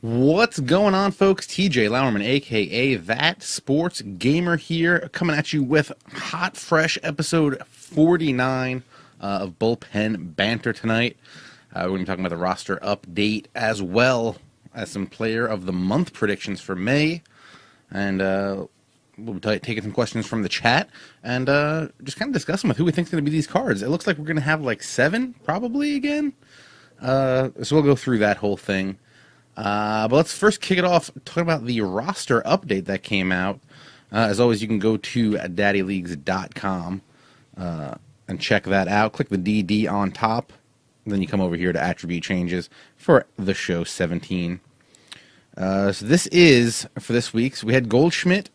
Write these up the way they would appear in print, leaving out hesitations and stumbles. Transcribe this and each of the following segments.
What's going on, folks? TJ Lauerman, aka That Sports Gamer here, coming at you with hot, fresh episode 49 of Bullpen Banter tonight. We're going to be talking about the roster update as well as some Player of the Month predictions for May. And we'll be taking some questions from the chat and just kind of discussing with who we think is going to be these cards. It looks like we're going to have like 7 probably again. So we'll go through that whole thing. But let's first kick it off talking about the roster update that came out. As always, you can go to daddyleagues.com and check that out. Click the DD on top. Then you come over here to attribute changes for the show 17. So this is, for this week's, we had Goldschmidt,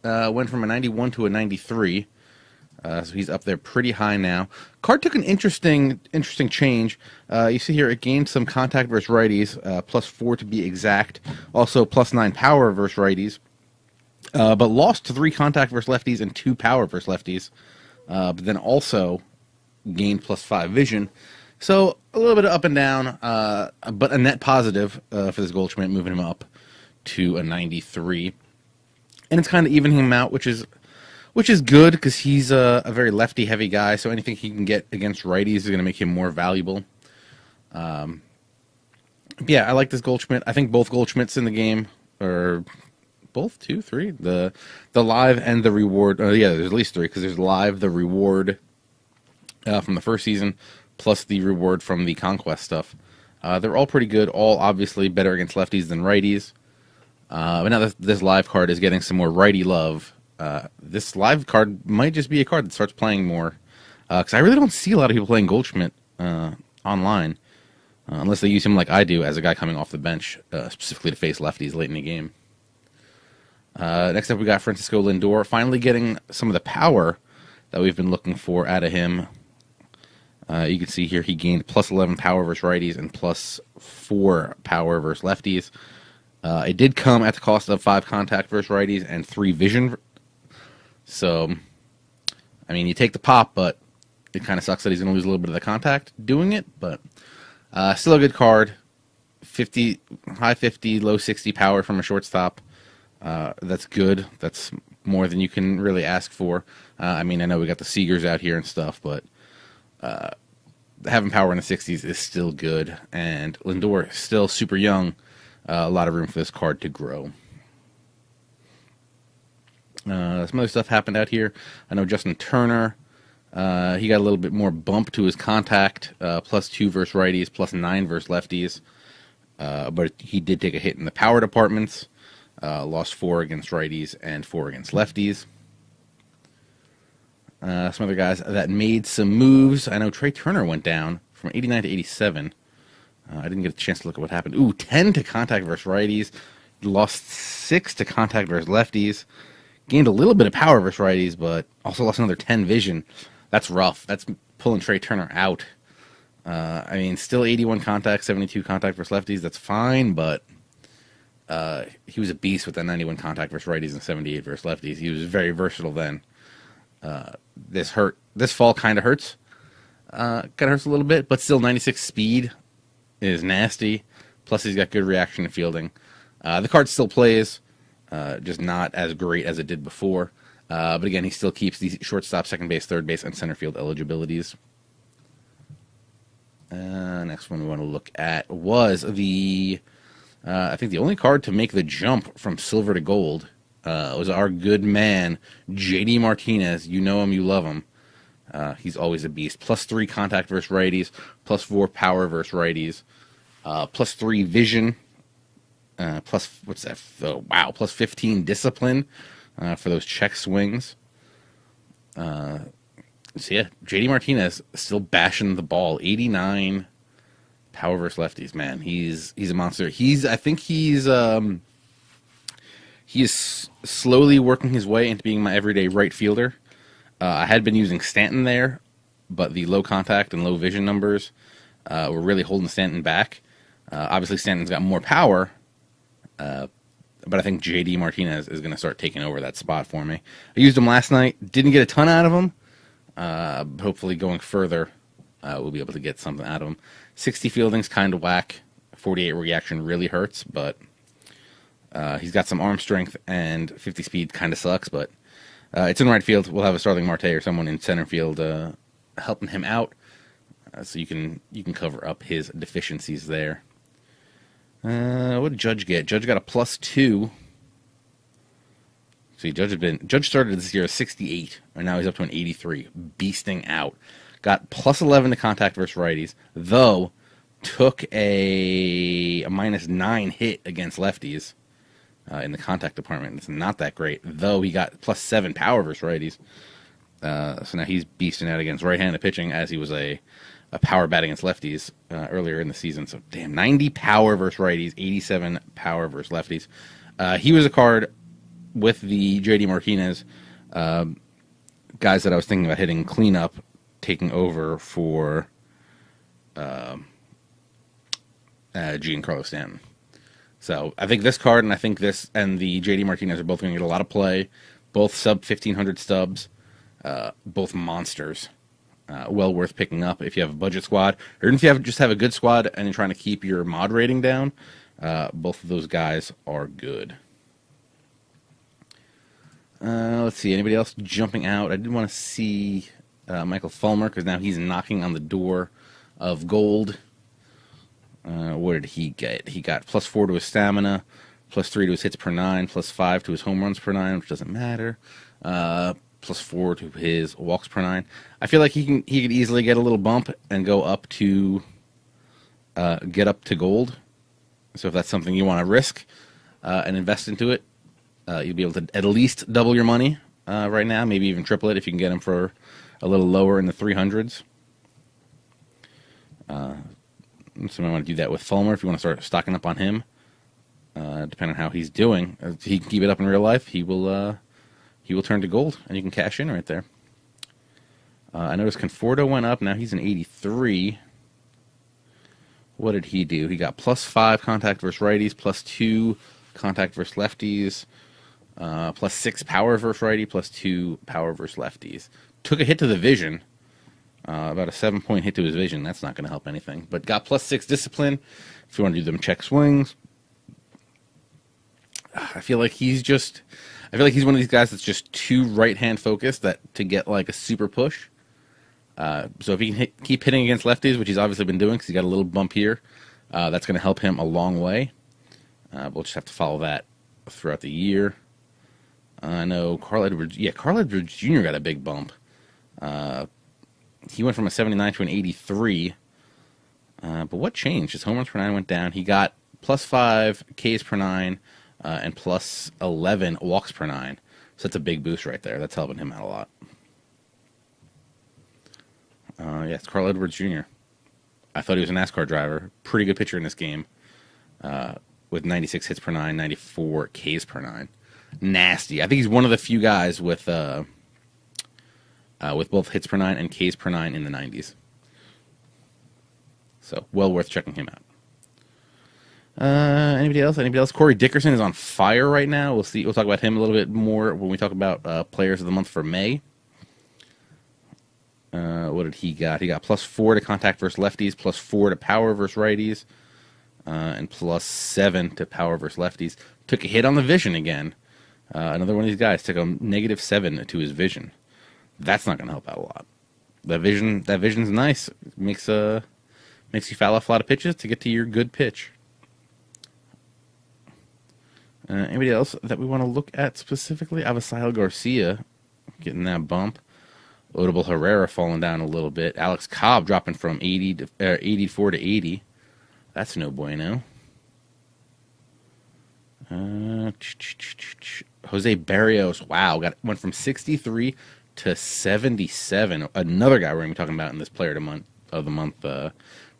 went from a 91 to a 93. So he's up there pretty high now. Card took an interesting change. You see here it gained some contact versus righties, +4 to be exact. Also +9 power versus righties, but lost 3 contact versus lefties and 2 power versus lefties. But then also gained +5 vision. So a little bit of up and down, but a net positive for this Goldschmidt, moving him up to a 93. And it's kind of evening him out, which is good because he's a very lefty-heavy guy, so anything he can get against righties is going to make him more valuable. Yeah, I like this Goldschmidt. I think both Goldschmidts in the game, or both, 2, 3, the live and the reward. Yeah, there's at least 3 because there's live, the reward from the first season, plus the reward from the Conquest stuff. They're all pretty good, all obviously better against lefties than righties. But now this live card is getting some more righty love. This live card might just be a card that starts playing more, because I really don't see a lot of people playing Goldschmidt online, unless they use him like I do as a guy coming off the bench, specifically to face lefties late in the game. Next up, we got Francisco Lindor, finally getting some of the power that we've been looking for out of him. You can see here he gained +11 power versus righties and +4 power versus lefties. It did come at the cost of 5 contact versus righties and 3 vision. So, I mean, you take the pop, but it kind of sucks that he's going to lose a little bit of the contact doing it. But still a good card. High 50, low 60 power from a shortstop. That's good. That's more than you can really ask for. I mean, I know we got the Seagers out here and stuff, but having power in the 60s is still good. And Lindor is still super young. A lot of room for this card to grow. Some other stuff happened out here. I know Justin Turner, he got a little bit more bump to his contact, +2 versus righties, +9 versus lefties. But he did take a hit in the power departments, lost 4 against righties and 4 against lefties. Some other guys that made some moves. I know Trey Turner went down from 89 to 87. I didn't get a chance to look at what happened. Ooh, 10 to contact versus righties. Lost 6 to contact versus lefties. Gained a little bit of power versus righties, but also lost another 10 vision. That's rough. That's pulling Trey Turner out. I mean, still 81 contact, 72 contact versus lefties. That's fine, but he was a beast with that 91 contact versus righties and 78 versus lefties. He was very versatile then. This fall kind of hurts. Kind of hurts a little bit, but still 96 speed is nasty. Plus, he's got good reaction to fielding. The card still plays, just not as great as it did before. But again, he still keeps the shortstop, second base, third base, and center field eligibilities. Next one we want to look at was I think the only card to make the jump from silver to gold was our good man, JD Martinez. You know him, you love him. He's always a beast. +3 contact versus righties, +4 power versus righties, +3 vision, what's that? Oh, wow, +15 discipline for those check swings. So yeah, JD Martinez still bashing the ball. 89 power versus lefties. Man, he's a monster. I think he is slowly working his way into being my everyday right fielder. I had been using Stanton there, but the low contact and low vision numbers were really holding Stanton back. Obviously, Stanton's got more power, but I think JD Martinez is going to start taking over that spot for me. I used him last night. Didn't get a ton out of him. Hopefully, going further, we'll be able to get something out of him. 60 fielding's kind of whack. 48 reaction really hurts, but He's got some arm strength, and 50 speed kind of sucks, but it's in right field. We'll have a Starling Marte or someone in center field helping him out, so you can cover up his deficiencies there. What did Judge get? Judge got a +2. See, Judge started this year at 68, and now he's up to an 83, beasting out. Got +11 to contact versus righties, though took a -9 hit against lefties in the contact department. It's not that great, though he got +7 power versus righties. So now he's beasting out against right-handed pitching, as he was a power bat against lefties earlier in the season. So, damn, 90 power versus righties, 87 power versus lefties. He was a card with the J.D. Martinez guys that I was thinking about hitting cleanup, taking over for Giancarlo Stanton. So I think this card and I think this and the J.D. Martinez are both going to get a lot of play. Both sub 1,500 stubs, both monsters. Well worth picking up if you have a budget squad, or even if you just have a good squad and you're trying to keep your mod rating down. Both of those guys are good. Let's see, anybody else jumping out? I did want to see Michael Fulmer, because now he's knocking on the door of gold. What did he get? He got +4 to his stamina, +3 to his hits per 9, +5 to his home runs per 9, which doesn't matter. +4 to his walks per 9. I feel like he could easily get a little bump and go up to get up to gold. So if that's something you want to risk and invest into it, you'll be able to at least double your money right now, maybe even triple it if you can get him for a little lower in the 300s. So you want to do that with Fulmer if you want to start stocking up on him. Depending on how he's doing, if he can keep it up in real life, he will turn to gold, and you can cash in right there. I noticed Conforto went up. Now he's an 83. What did he do? He got +5 contact versus righties, +2 contact versus lefties, +6 power versus righty, +2 power versus lefties. Took a hit to the vision, about a 7-point hit to his vision. That's not going to help anything. But got +6 discipline if you want to do them check swings. I feel like he's one of these guys that's just too right-hand focused to get like a super push. So if he can keep hitting against lefties, which he's obviously been doing because he got a little bump here, that's going to help him a long way. We'll just have to follow that throughout the year. I know Carl Edwards Jr. got a big bump. He went from a 79 to an 83. But what changed? His home runs per 9 went down. He got +5 Ks per 9 and +11 walks per 9. So that's a big boost right there. That's helping him out a lot. Yeah, it's Carl Edwards Jr. I thought he was a NASCAR driver. Pretty good pitcher in this game. With 96 hits per 9, 94 Ks per 9. Nasty. I think he's one of the few guys with both hits per 9 and Ks per 9 in the 90s. So, well worth checking him out. Anybody else? Corey Dickerson is on fire right now. We'll see. We'll talk about him a little bit more when we talk about players of the month for May. What did he got? He got +4 to contact versus lefties, +4 to power versus righties, and +7 to power versus lefties. Took a hit on the vision again. Another one of these guys took a -7 to his vision. That's not going to help out a lot. That vision's nice. It makes you foul off a lot of pitches to get to your good pitch. Anybody else that we want to look at specifically? Avisail Garcia getting that bump. Odubel Herrera falling down a little bit. Alex Cobb dropping from 84 to 80. That's no bueno. Jose Barrios, wow, went from 63 to 77. Another guy we're going to be talking about in this player of the month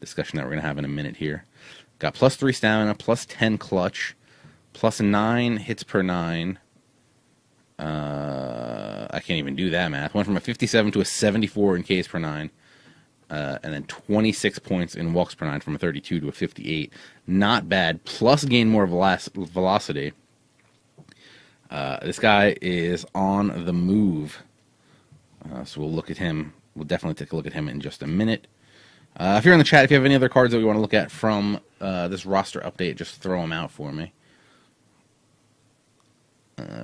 discussion that we're going to have in a minute here. Got +3 stamina, +10 clutch, +9 hits per 9. I can't even do that math. Went from a 57 to a 74 in Ks per 9. And then 26 points in walks per 9 from a 32 to a 58. Not bad. Plus gained more velocity. This guy is on the move. So we'll look at him. We'll definitely take a look at him in just a minute. If you're in the chat, if you have any other cards that we want to look at from this roster update, just throw them out for me.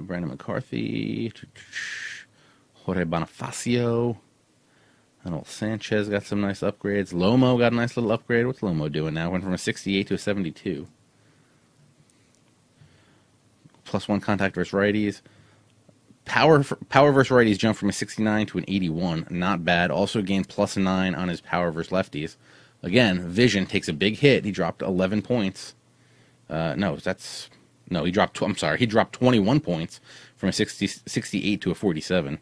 Brandon McCarthy, Jorge Bonifacio, Donald Sanchez got some nice upgrades. Lomo got a nice little upgrade. What's Lomo doing now? Went from a 68 to a 72. +1 contact versus righties. Power versus righties jumped from a 69 to an 81. Not bad. Also gained +9 on his power versus lefties. Again, vision takes a big hit. He dropped 11 points. He dropped 21 points from a 68 to a 47.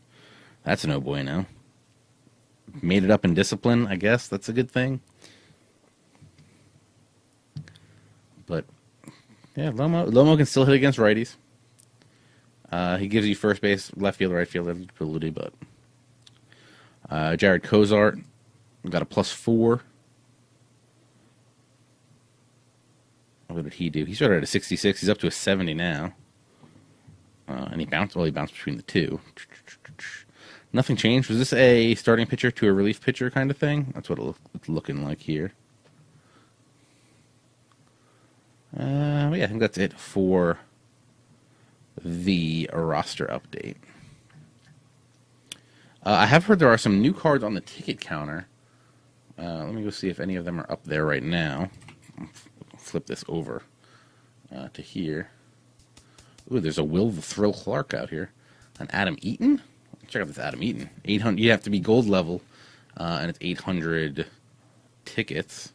That's no bueno. Made it up in discipline, I guess. That's a good thing. But, yeah, Lomo can still hit against righties. He gives you first base, left field, right field ability, but Jared Cozart got a +4. What did he do? He started at a 66. He's up to a 70 now. And he bounced between the two. Nothing changed. Was this a starting pitcher to a relief pitcher kind of thing? That's what it's looking like here. Yeah, I think that's it for the roster update. I have heard there are some new cards on the ticket counter. Let me go see if any of them are up there right now. Flip this over to here. Ooh, there's a Will the Thrill Clark out here. An Adam Eaton? Check out this Adam Eaton. 800. You have to be gold level, and it's 800 tickets.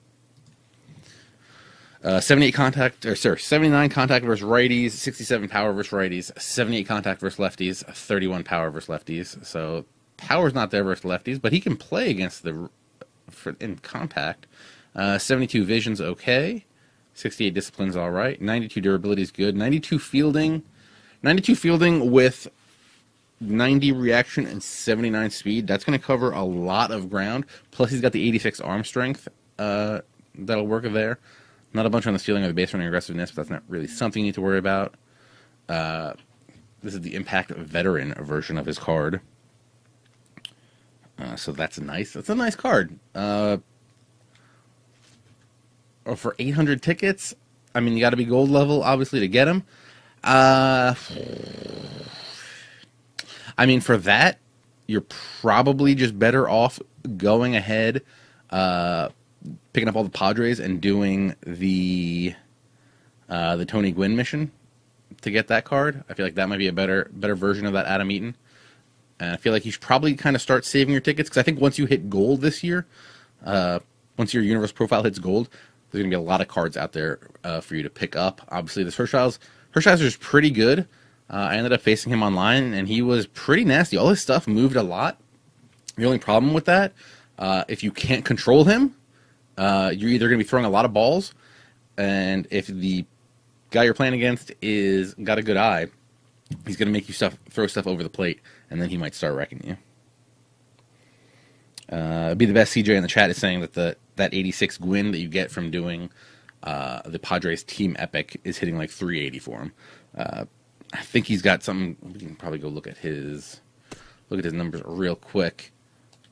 79 contact versus righties, 67 power versus righties, 78 contact versus lefties, 31 power versus lefties. So power's not there versus lefties, but he can play against in contact. 72 vision's okay. 68 discipline's all right. 92 durability is good. 92 fielding with 90 reaction and 79 speed. That's going to cover a lot of ground. Plus, he's got the 86 arm strength. That'll work there. Not a bunch on the stealing or the base running aggressiveness, but that's not really something you need to worry about. This is the Impact Veteran version of his card. So that's nice. That's a nice card. Or for 800 tickets, I mean, you got to be gold level, obviously, to get him. I mean, for that, you're probably just better off going ahead, picking up all the Padres and doing the Tony Gwynn mission to get that card. I feel like that might be a better version of that Adam Eaton. And I feel like you should probably kind of start saving your tickets, because I think once you hit gold this year, once your universe profile hits gold, there's going to be a lot of cards out there for you to pick up. Obviously, this Hershiser is pretty good. I ended up facing him online, and he was pretty nasty. All his stuff moved a lot. The only problem with that, if you can't control him, you're either going to be throwing a lot of balls, and if the guy you're playing against is got a good eye, he's going to make you throw stuff over the plate, and then he might start wrecking you. Be the best CJ in the chat is saying that that 86 Gwyn that you get from doing the Padres team epic is hitting like 380 for him. I think he's got something. We can probably go look at his numbers real quick.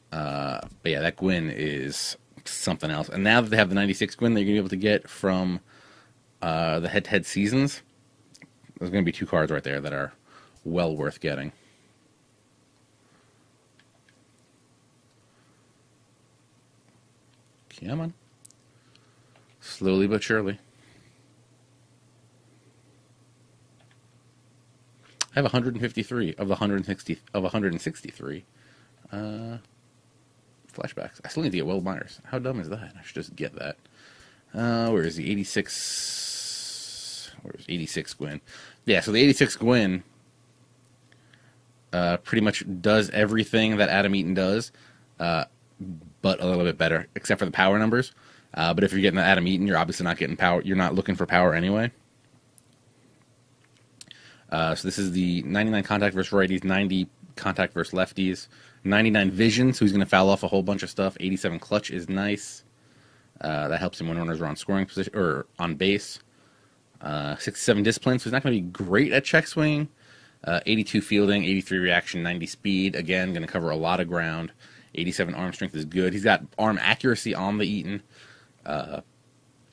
But yeah, that Gwyn is something else. And now that they have the 96 Gwyn that you're gonna be able to get from the head-to-head seasons, there's gonna be two cards right there that are well worth getting. Come on. Slowly but surely. I have 153 of the 163 flashbacks. I still need to get Will Myers. How dumb is that? I should just get that. Where is the 86? Where's 86 Gwyn? Yeah, so the 86 Gwyn pretty much does everything that Adam Eaton does, but a little bit better, except for the power numbers. But if you're getting the Adam Eaton, you're obviously not getting power. You're not looking for power anyway. So this is the 99 contact versus righties, 90 contact versus lefties, 99 vision, so he's going to foul off a whole bunch of stuff. 87 clutch is nice. That helps him when runners are on scoring position or on base. 67 discipline, so he's not going to be great at check swinging. 82 fielding, 83 reaction, 90 speed. Again, going to cover a lot of ground. 87 arm strength is good. He's got arm accuracy on the Eaton. So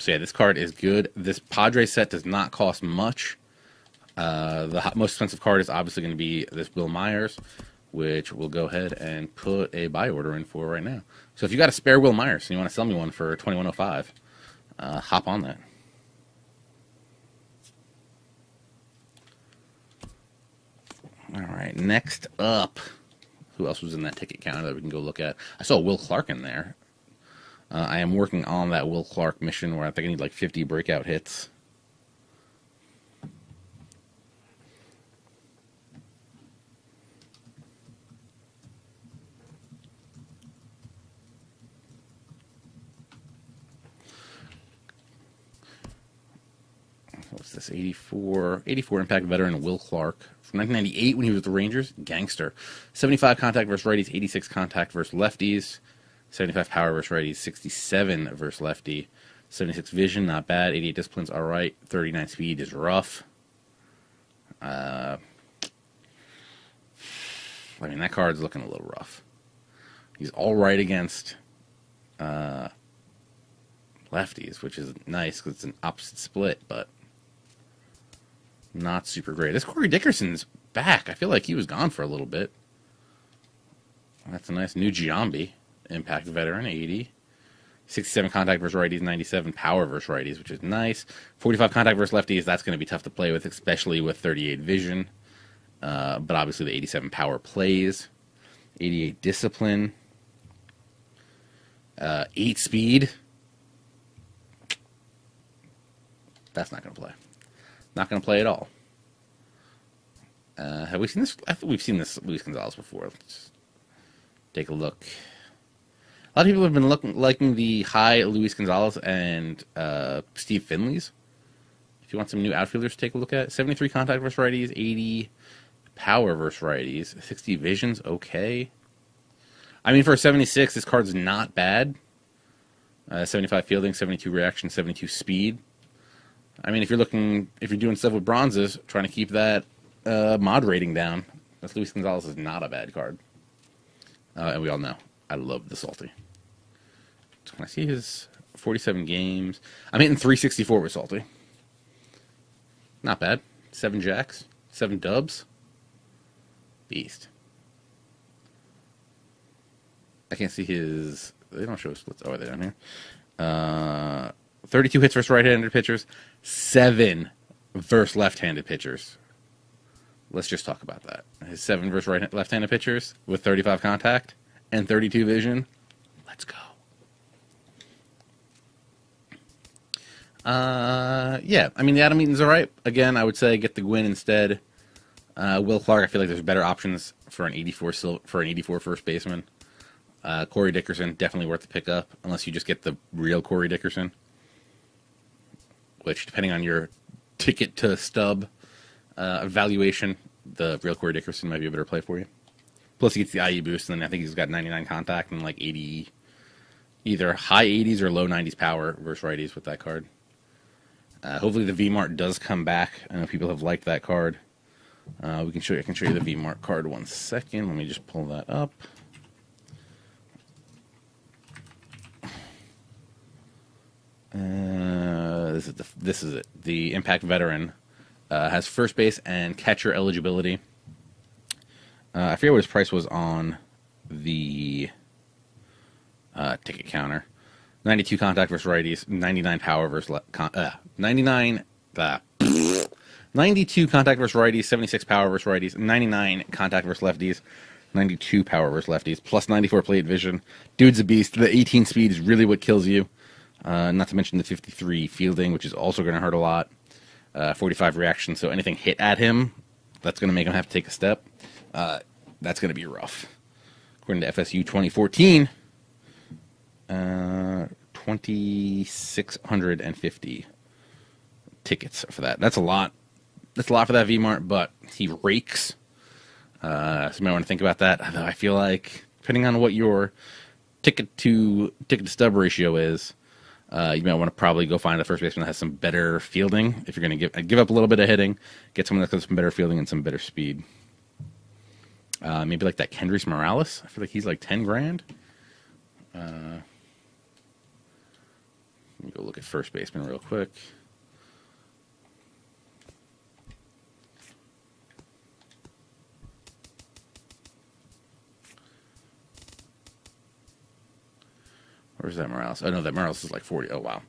yeah, this card is good. This Padres set does not cost much. The most expensive card is obviously going to be this Will Myers, which we'll go ahead and put a buy order in for right now. So if you got a spare Will Myers and you want to sell me one for $21.05, hop on that. All right, next up, who else was in that ticket counter that we can go look at? I saw Will Clark in there. I am working on that Will Clark mission where I think I need like 50 breakout hits. What's this? 84 impact veteran Will Clark from 1998 when he was with the Rangers. Gangster. 75 contact versus righties, 86 contact versus lefties, 75 power versus righties, 67 versus lefty, 76 vision, not bad, 88 disciplines, all right, 39 speed is rough. I mean, that card's looking a little rough. He's all right against lefties, which is nice because it's an opposite split, but not super great. This Corey Dickerson's back. I feel like he was gone for a little bit. That's a nice new Giambi. Impact veteran, 80. 67 contact versus righties, 97 power versus righties, which is nice. 45 contact versus lefties, that's going to be tough to play with, especially with 38 vision. But obviously the 87 power plays. 88 discipline. 8 speed. That's not going to play. Not going to play at all. Have we seen this? I think we've seen this Luis Gonzalez before. Let's take a look. A lot of people have been liking the high Luis Gonzalez and Steve Finley's. If you want some new outfielders to take a look at. 73 contact versus righties, 80 power versus righties, 60 visions, okay. I mean, for a 76, this card's not bad. 75 fielding, 72 reaction, 72 speed. I mean, if you're doing stuff with bronzes, trying to keep that mod rating down, this Luis Gonzalez is not a bad card. And we all know, I love the Salty. So when I see his 47 games, I'm hitting 364 with Salty. Not bad. 7 jacks, 7 dubs. Beast. I can't see his... They don't show his splits. Oh, are they down here? 32 hits versus right-handed pitchers, 7 versus left-handed pitchers. Let's just talk about that. His 7 versus left-handed pitchers with 35 contact and 32 vision. Let's go. Yeah, I mean, the Adam Eaton's all right. Again, I would say get the Gwynn instead. Will Clark, I feel like there's better options for an 84 first baseman. Corey Dickerson, definitely worth the pickup, unless you just get the real Corey Dickerson. Which, depending on your ticket to stub evaluation, the real Corey Dickerson might be a better play for you. Plus, he gets the IE boost, and then I think he's got 99 contact and like 80, either high 80s or low 90s power versus righties with that card. Hopefully, the V-Mart does come back. I know people have liked that card. I can show you the V-Mart card 1 second. Let me just pull that up. This is it. The Impact Veteran has first base and catcher eligibility. I forget what his price was on the ticket counter. 92 contact versus righties, 99 power versus 92 contact versus righties, 76 power versus righties, 99 contact versus lefties, 92 power versus lefties, plus 94 plate vision. Dude's a beast. The 18 speed is really what kills you. Not to mention the 53 fielding, which is also going to hurt a lot. 45 reaction, so anything hit at him, that's going to make him have to take a step. That's going to be rough. According to FSU 2014, 2,650 tickets for that. That's a lot. That's a lot for that V-Mart, but he rakes. So you might want to think about that. Although I feel like, depending on what your ticket to stub ratio is, you might want to probably go find a first baseman that has some better fielding. If you're going to give up a little bit of hitting, get someone that has some better fielding and some better speed. Maybe like that Kendrys Morales. I feel like he's like 10 grand. Let me go look at first baseman real quick. Where's that Morales? Oh, no, that Morales is like 40. Oh, wow.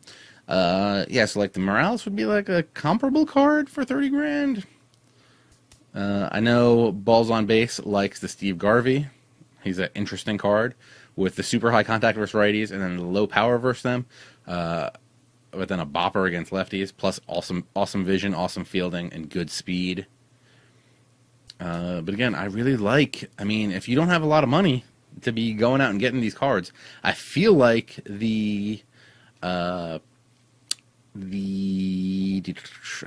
Yeah, so like the Morales would be like a comparable card for 30 grand. I know Balls on Base likes the Steve Garvey. He's an interesting card with the super high contact versus righties and then the low power versus them. But then a bopper against lefties, plus awesome vision, awesome fielding, and good speed. But again, I really like, I mean, if you don't have a lot of money to be going out and getting these cards, I feel like I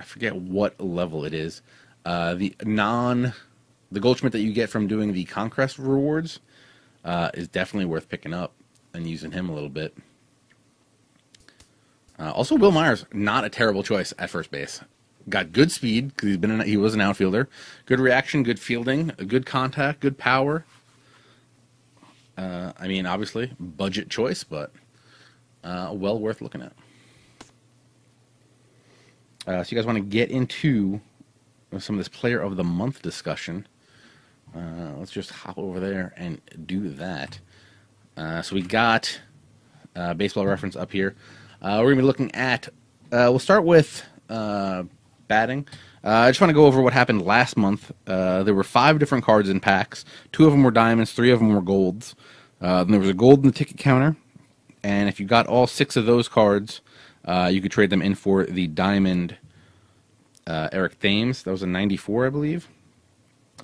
forget what level it is, the Goldschmidt that you get from doing the Conquest rewards is definitely worth picking up and using him a little bit. Also, Will Myers, not a terrible choice at first base. Got good speed because he was an outfielder. Good reaction, good fielding, good contact, good power. I mean, obviously, budget choice, but well worth looking at. So you guys want to get into some of this Player of the Month discussion. Let's just hop over there and do that. So we got Baseball Reference up here. We're going to be looking at, we'll start with batting. I just want to go over what happened last month. There were 5 different cards in packs. 2 of them were diamonds, 3 of them were golds. Then there was a gold in the ticket counter. And if you got all 6 of those cards, you could trade them in for the diamond Eric Thames. That was a 94, I believe.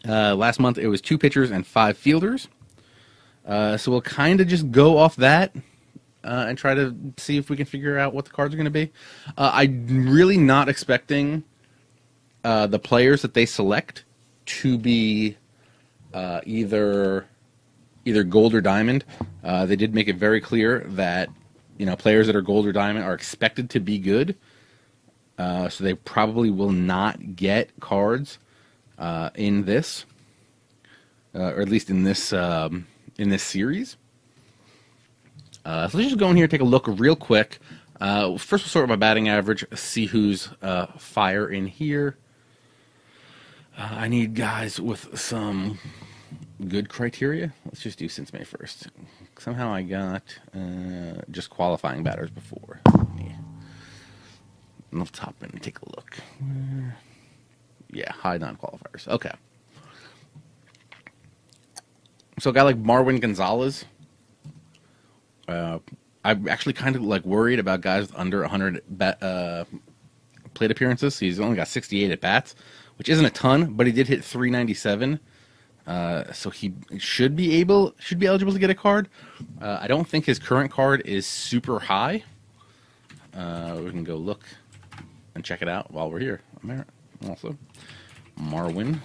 Last month it was 2 pitchers and 5 fielders. So we'll kind of just go off that and try to see if we can figure out what the cards are going to be. I'm really not expecting the players that they select to be either gold or diamond. They did make it very clear that players that are gold or diamond are expected to be good. So they probably will not get cards in this, or at least in this series. So let's just go in here and take a look real quick. First, we'll start with my batting average, see who's fire in here. I need guys with some good criteria. Let's just do since May 1st. Somehow I got just qualifying batters before. I'll top in and take a look. Yeah, high non-qualifiers. Okay. So a guy like Marwin Gonzalez, I'm actually kind of like worried about guys with under 100 plate appearances. He's only got 68 at bats, which isn't a ton, but he did hit 397. So he should be eligible to get a card. I don't think his current card is super high. We can go look and check it out while we're here. Also, Marwin.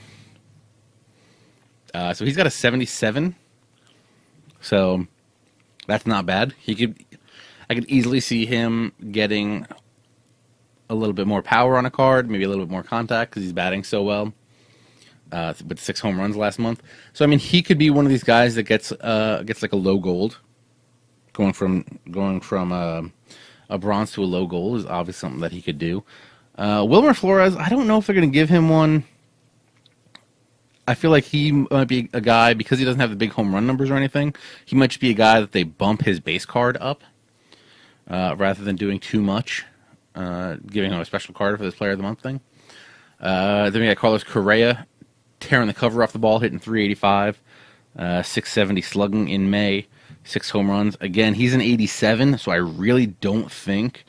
So he's got a 77. So that's not bad. I could easily see him getting a little bit more power on a card, maybe a little bit more contact because he's batting so well. With 6 home runs last month. So I mean, he could be one of these guys that gets like a low gold. Going from a bronze to a low gold is obviously something that he could do. Wilmer Flores, I don't know if they're going to give him one. I feel like he might be a guy, because he doesn't have the big home run numbers or anything, he might just be a guy that they bump his base card up rather than doing too much, giving him a special card for this Player of the Month thing. Then we got Carlos Correa, tearing the cover off the ball, hitting 385, 670 slugging in May, 6 home runs. Again, he's an 87, so I really don't think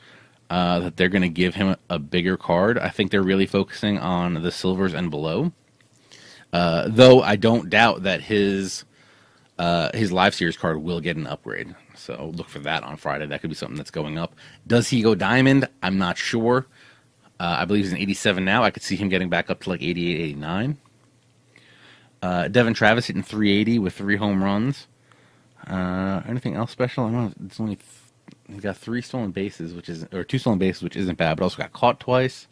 that they're going to give him a bigger card. I think they're really focusing on the silvers and below. Though I don't doubt that his live series card will get an upgrade. So look for that on Friday. That could be something that's going up. Does he go diamond? I'm not sure. I believe he's an 87 now. I could see him getting back up to like 88, 89. Devin Travis hitting 380 with 3 home runs. Anything else special? I know it's only he's got 3 stolen bases, or 2 stolen bases, which isn't bad, but also got caught twice.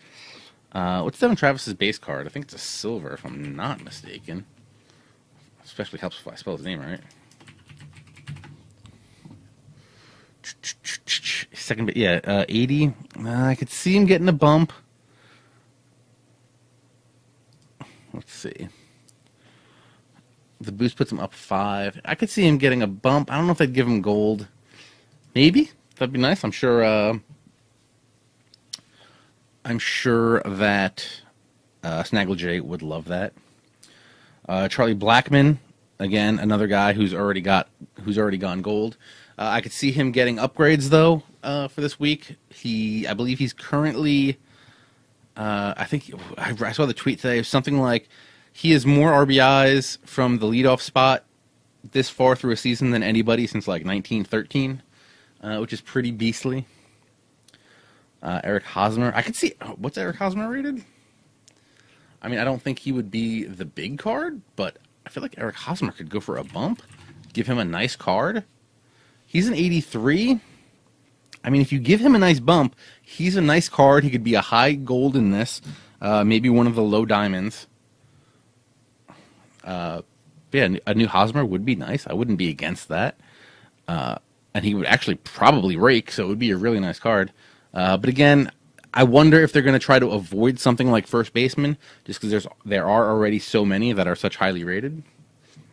What's Devin Travis's base card? I think it's a silver, if I'm not mistaken. Especially helps if I spell his name right. Second, yeah, 80. I could see him getting a bump. Let's see. The boost puts him up 5. I could see him getting a bump. I don't know if they'd give him gold. Maybe that'd be nice. I'm sure. I'm sure that Snaggle J would love that. Charlie Blackmon, again, another guy who's already gone gold. I could see him getting upgrades though for this week. I believe he's currently. I think I saw the tweet today. Something like he has more RBIs from the leadoff spot this far through a season than anybody since like 1913, which is pretty beastly. Eric Hosmer, I could see. What's Eric Hosmer rated? I mean, I don't think he would be the big card, but I feel like Eric Hosmer could go for a bump. Give him a nice card. He's an 83. I mean, if you give him a nice bump, he's a nice card. He could be a high gold in this, maybe one of the low diamonds. Yeah, a new Hosmer would be nice. I wouldn't be against that. And he would actually probably rake, so it would be a really nice card. But again, I wonder if they're going to try to avoid something like first baseman, just because there are already so many that are such highly rated.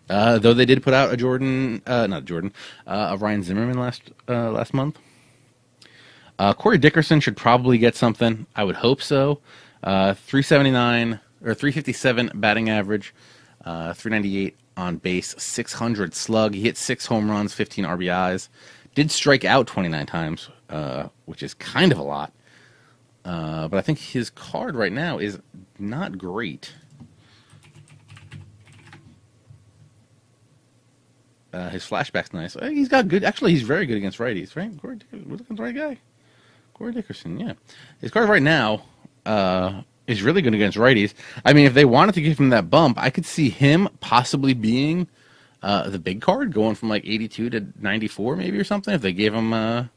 Though they did put out a Ryan Zimmerman last month. Corey Dickerson should probably get something. I would hope so. 379 or 357 batting average, 398 on base, 600 slug. He hit 6 home runs, 15 RBIs. Did strike out 29 times, which is kind of a lot. But I think his card right now is not great. His flashback's nice. He's got good. Actually, he's very good against righties, right? We're looking at the right guy. Corey Dickerson, yeah. His card right now is really good against righties. I mean, if they wanted to give him that bump, I could see him possibly being the big card, going from like 82 to 94 maybe or something, if they gave him a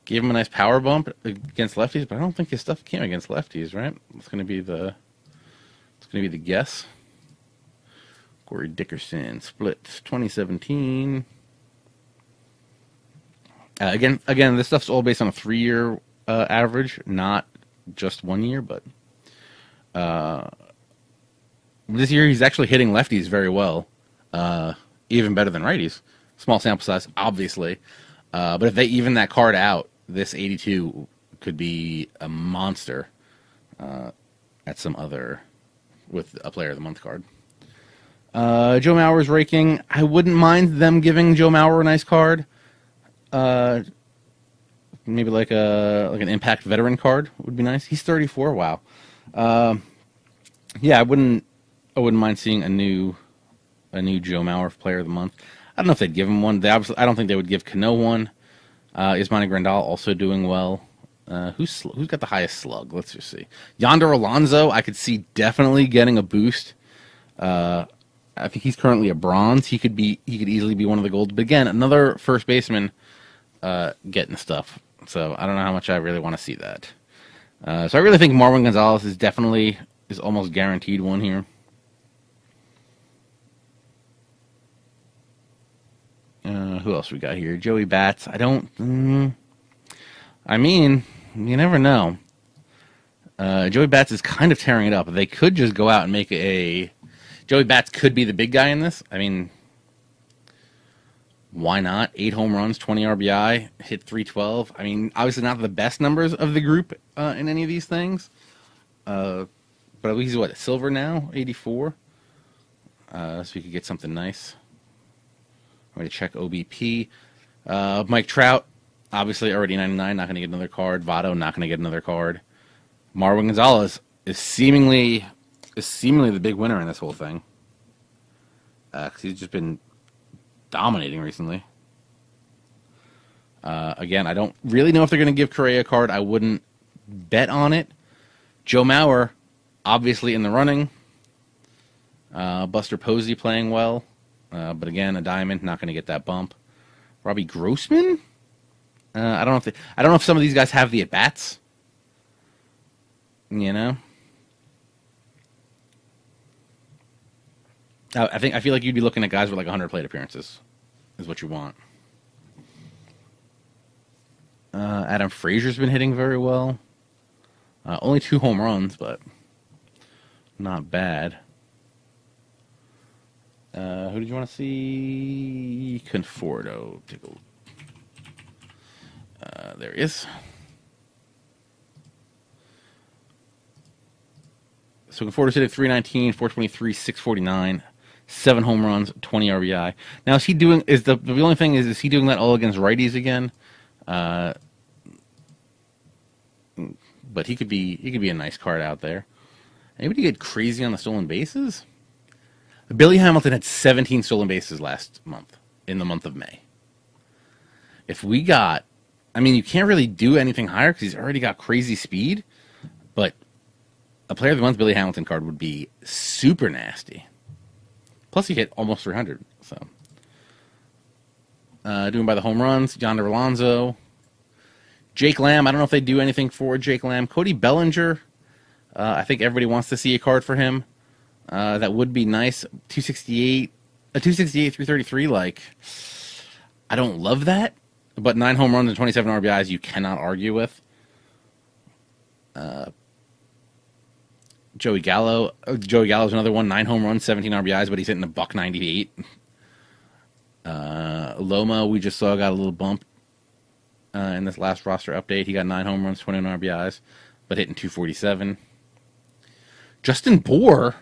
nice power bump against lefties. But I don't think his stuff came against lefties, right? It's going to be the guess. Corey Dickerson, split 2017. Again, this stuff's all based on a 3-year average, not just 1 year. But this year he's actually hitting lefties very well, even better than righties. Small sample size, obviously. But if they even that card out, this 82 could be a monster at some other with a Player of the Month card. Joe Mauer's raking. I wouldn't mind them giving Joe Mauer a nice card. Maybe like an Impact Veteran card would be nice. He's 34. Wow. Yeah, I wouldn't mind seeing a new Joe Mauer Player of the Month. I don't know if they'd give him one. I don't think they would give Cano one. Ismani Grandal also doing well. Who's got the highest slug? Let's just see. Yonder Alonso, I could see definitely getting a boost. I think he's currently a bronze. He could easily be one of the golds. But again, another first baseman getting stuff. So I don't know how much I really want to see that. So I really think Marwin Gonzalez is almost guaranteed one here. Who else we got here? Joey Bats. I mean, you never know. Joey Bats is kind of tearing it up. They could just go out and make Joey Bats could be the big guy in this. I mean, why not? 8 home runs, 20 RBI, hit 312. I mean, obviously not the best numbers of the group in any of these things. But at least he's silver now, 84. So we could get something nice. I'm going to check OBP. Mike Trout, obviously already 99, not going to get another card. Votto, not going to get another card. Marwin Gonzalez is seemingly the big winner in this whole thing. 'Cause he's just been dominating recently. Again, I don't really know if they're going to give Correa a card. I wouldn't bet on it. Joe Mauer, obviously in the running. Buster Posey playing well. But again, a diamond, not going to get that bump. Robbie Grossman? I don't know if some of these guys have the at-bats. You know? I feel like you'd be looking at guys with like 100 plate appearances is what you want. Adam Frazier's been hitting very well. Only 2 home runs, but not bad. Who did you want to see? Conforto. There he is. So looking forward to it at 319, 423, 649, 7 home runs, 20 RBI. Now, is he doing? Is the only thing is he doing that all against righties again? But he could be a nice card out there. Anybody get crazy on the stolen bases? Billy Hamilton had 17 stolen bases last month, in the month of May. If we got, I mean, you can't really do anything higher because he's already got crazy speed, but a Player of the Month Billy Hamilton card would be super nasty. Plus, he hit almost 300. So, doing by the home runs, Yonder Alonso, Jake Lamb. I don't know if they do anything for Jake Lamb. Cody Bellinger. I think everybody wants to see a card for him. That would be nice. 268, 333. Like, I don't love that, but 9 home runs and 27 RBIs you cannot argue with. Joey Gallo. Joey Gallo's another one. 9 home runs, 17 RBIs, but he's hitting a $198. Loma, we just saw, got a little bump in this last roster update. He got 9 home runs, 21 RBIs, but hitting 247. Justin Bour.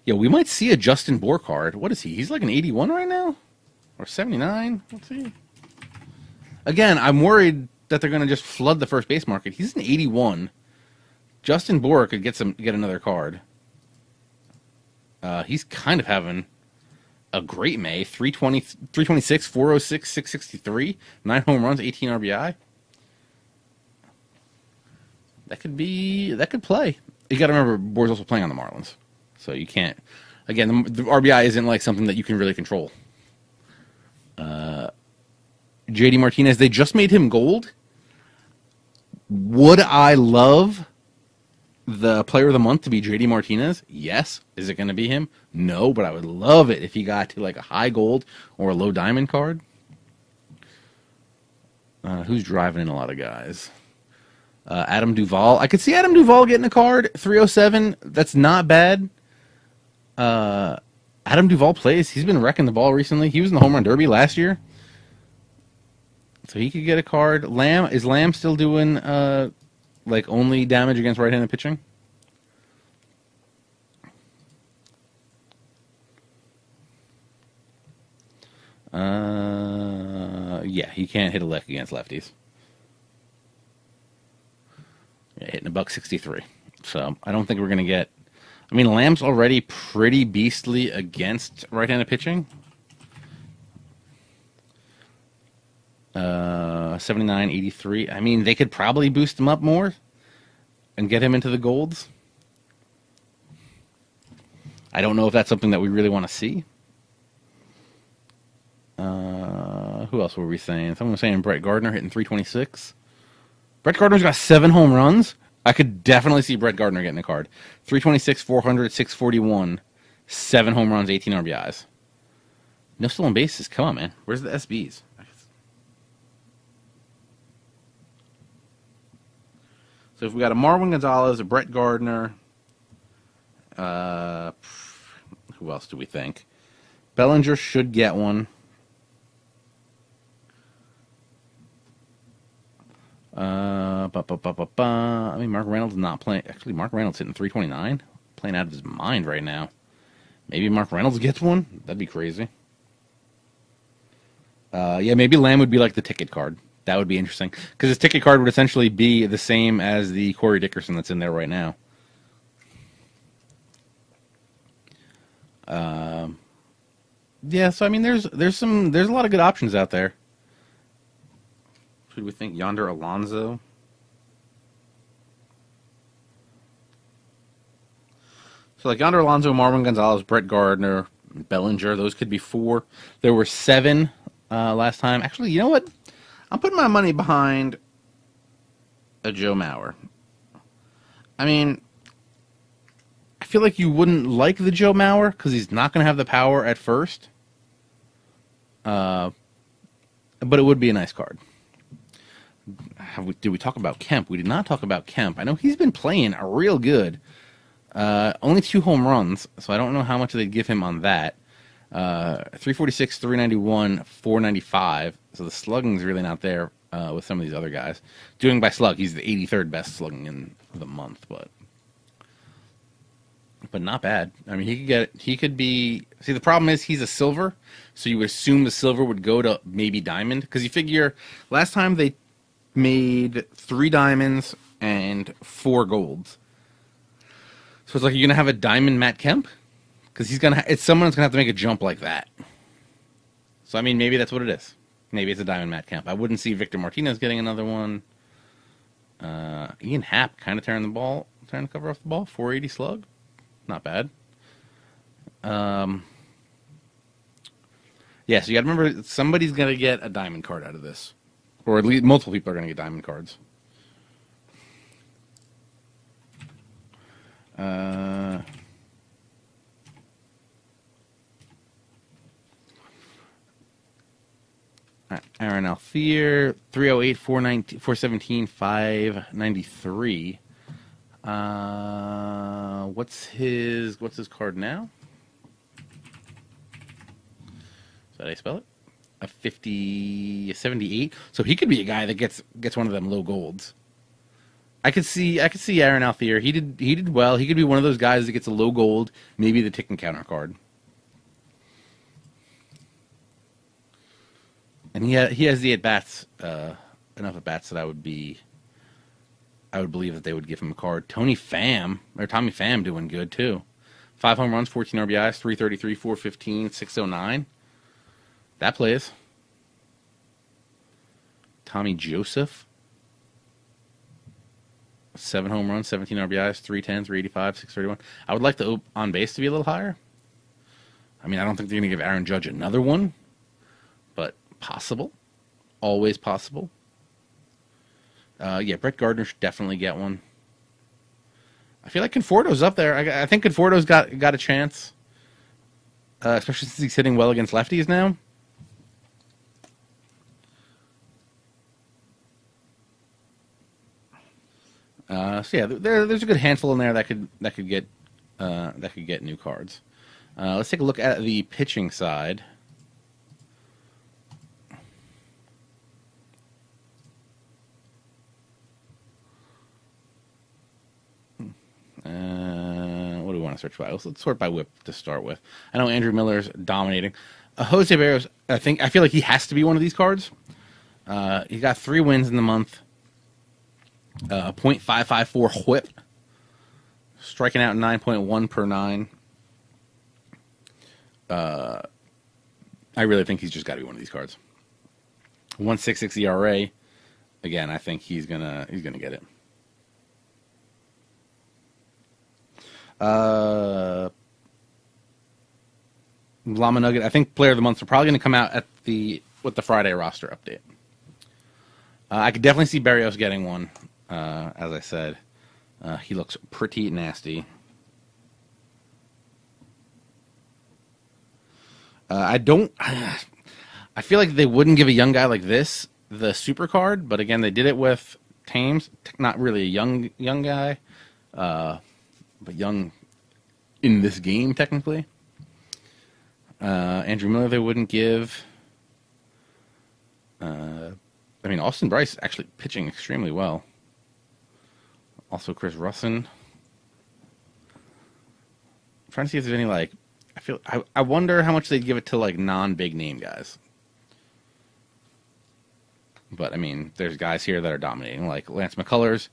Yeah, we might see a Justin Bour card. What is he? He's like an 81 right now? Or 79? Let's see. Again, I'm worried that they're going to just flood the first base market. He's an 81. Justin Bour could get another card. He's kind of having a great May. 326, 406, 663, 9 home runs, 18 RBI. That could play. You got to remember, Bour's also playing on the Marlins, so you can't. Again, the RBI isn't like something that you can really control. JD Martinez, they just made him gold. Would I love the Player of the Month to be JD Martinez? Yes. Is it going to be him? No, but I would love it if he got to like a high gold or a low diamond card. Who's driving in a lot of guys? Adam Duvall. I could see Adam Duvall getting a card. 307. That's not bad. Adam Duvall plays. He's been wrecking the ball recently. He was in the home run derby last year. So he could get a card. Lamb. Is Lamb still doing like only damage against right-handed pitching? Yeah, he can't hit a lick against lefties. Yeah, hitting a $163. So I don't think we're gonna get. I mean, Lamb's already pretty beastly against right-handed pitching. 79, 83. I mean, they could probably boost him up more and get him into the golds. I don't know if that's something that we really want to see. Who else were we saying? Someone was saying Brett Gardner hitting 326. Brett Gardner's got 7 home runs. I could definitely see Brett Gardner getting a card. 326, 400, 641, 7 home runs, 18 RBIs. No stolen bases. Come on, man. Where's the SBs? So if we got a Marwin Gonzalez, a Brett Gardner, who else do we think? Bellinger should get one. I mean, Mark Reynolds not playing. Actually, Mark Reynolds hitting 329, playing out of his mind right now. Maybe Mark Reynolds gets one. That'd be crazy. Yeah, maybe Lamb would be like the ticket card. That would be interesting. Because his ticket card would essentially be the same as the Corey Dickerson that's in there right now. Yeah, so I mean, there's a lot of good options out there. Who do we think? Yonder Alonso. So like Yonder Alonso, Marwin Gonzalez, Brett Gardner, Bellinger. Those could be 4. There were 7 last time. Actually, you know what? I'm putting my money behind a Joe Mauer. I mean, I feel like you wouldn't like the Joe Mauer because he's not going to have the power at first. But it would be a nice card. Did we talk about Kemp? We did not talk about Kemp. I know he's been playing real good. Only 2 home runs, so I don't know how much they'd give him on that. 346, 391, 495. So the slugging's really not there. with some of these other guys. Doing by slug, he's the 83rd best slugging in the month, but not bad. I mean, he could be. See, the problem is he's a silver, so you would assume the silver would go to maybe diamond, because you figure last time they made 3 diamonds and 4 golds. So it's like you're gonna have a diamond Matt Kemp, because someone's gonna have to make a jump like that. So I mean, maybe that's what it is. Maybe it's a diamond Matt Kemp. I wouldn't see Victor Martinez getting another one. Ian Happ kind of tearing the cover off the ball. 480 slug, not bad. Yeah, so you got to remember, somebody's gonna get a diamond card out of this, or at least multiple people are gonna get diamond cards. Aaron Alfier, 308, 417, 593. What's his card now? Is that how you spell it? A 50, a 78. So he could be a guy that gets one of them low golds. I could see Aaron Alfier. He did well. He could be one of those guys that gets a low gold, maybe the tick and counter card. And he has the at-bats, enough at-bats that I would believe that they would give him a card. Tommy Pham doing good, too. 5 home runs, 14 RBIs, 333, 415, 609. That plays. Tommy Joseph. 7 home runs, 17 RBIs, 310, 385, 631. I would like the on base to be a little higher. I mean, I don't think they're going to give Aaron Judge another one, but possible. Always possible. Yeah, Brett Gardner should definitely get one. I feel like Conforto's up there. I think Conforto's got a chance, especially since he's hitting well against lefties now. So yeah, there's a good handful in there that could get new cards. Let's take a look at the pitching side. What do we want to search by? Let's sort by whip to start with. I know Andrew Miller's dominating. Jose Barrios, I feel like he has to be one of these cards. He got 3 wins in the month. .554 whip. Striking out 9.1 per 9. I really think he's just got to be one of these cards. 1.66 ERA. Again, I think he's gonna get it. Llama Nugget. I think Player of the Month are probably going to come out with the Friday roster update. I could definitely see Barrios getting one. As I said, he looks pretty nasty. I feel like they wouldn't give a young guy like this the super card, but again, they did it with Thames. Not really a young guy, but young in this game technically. Andrew Miller they wouldn't give. I mean, Austin Bryce actually pitching extremely well. Also, Chris Russin. I'm trying to see if there's any I wonder how much they'd give it to non-big name guys. But I mean, there's guys here that are dominating, like Lance McCullers.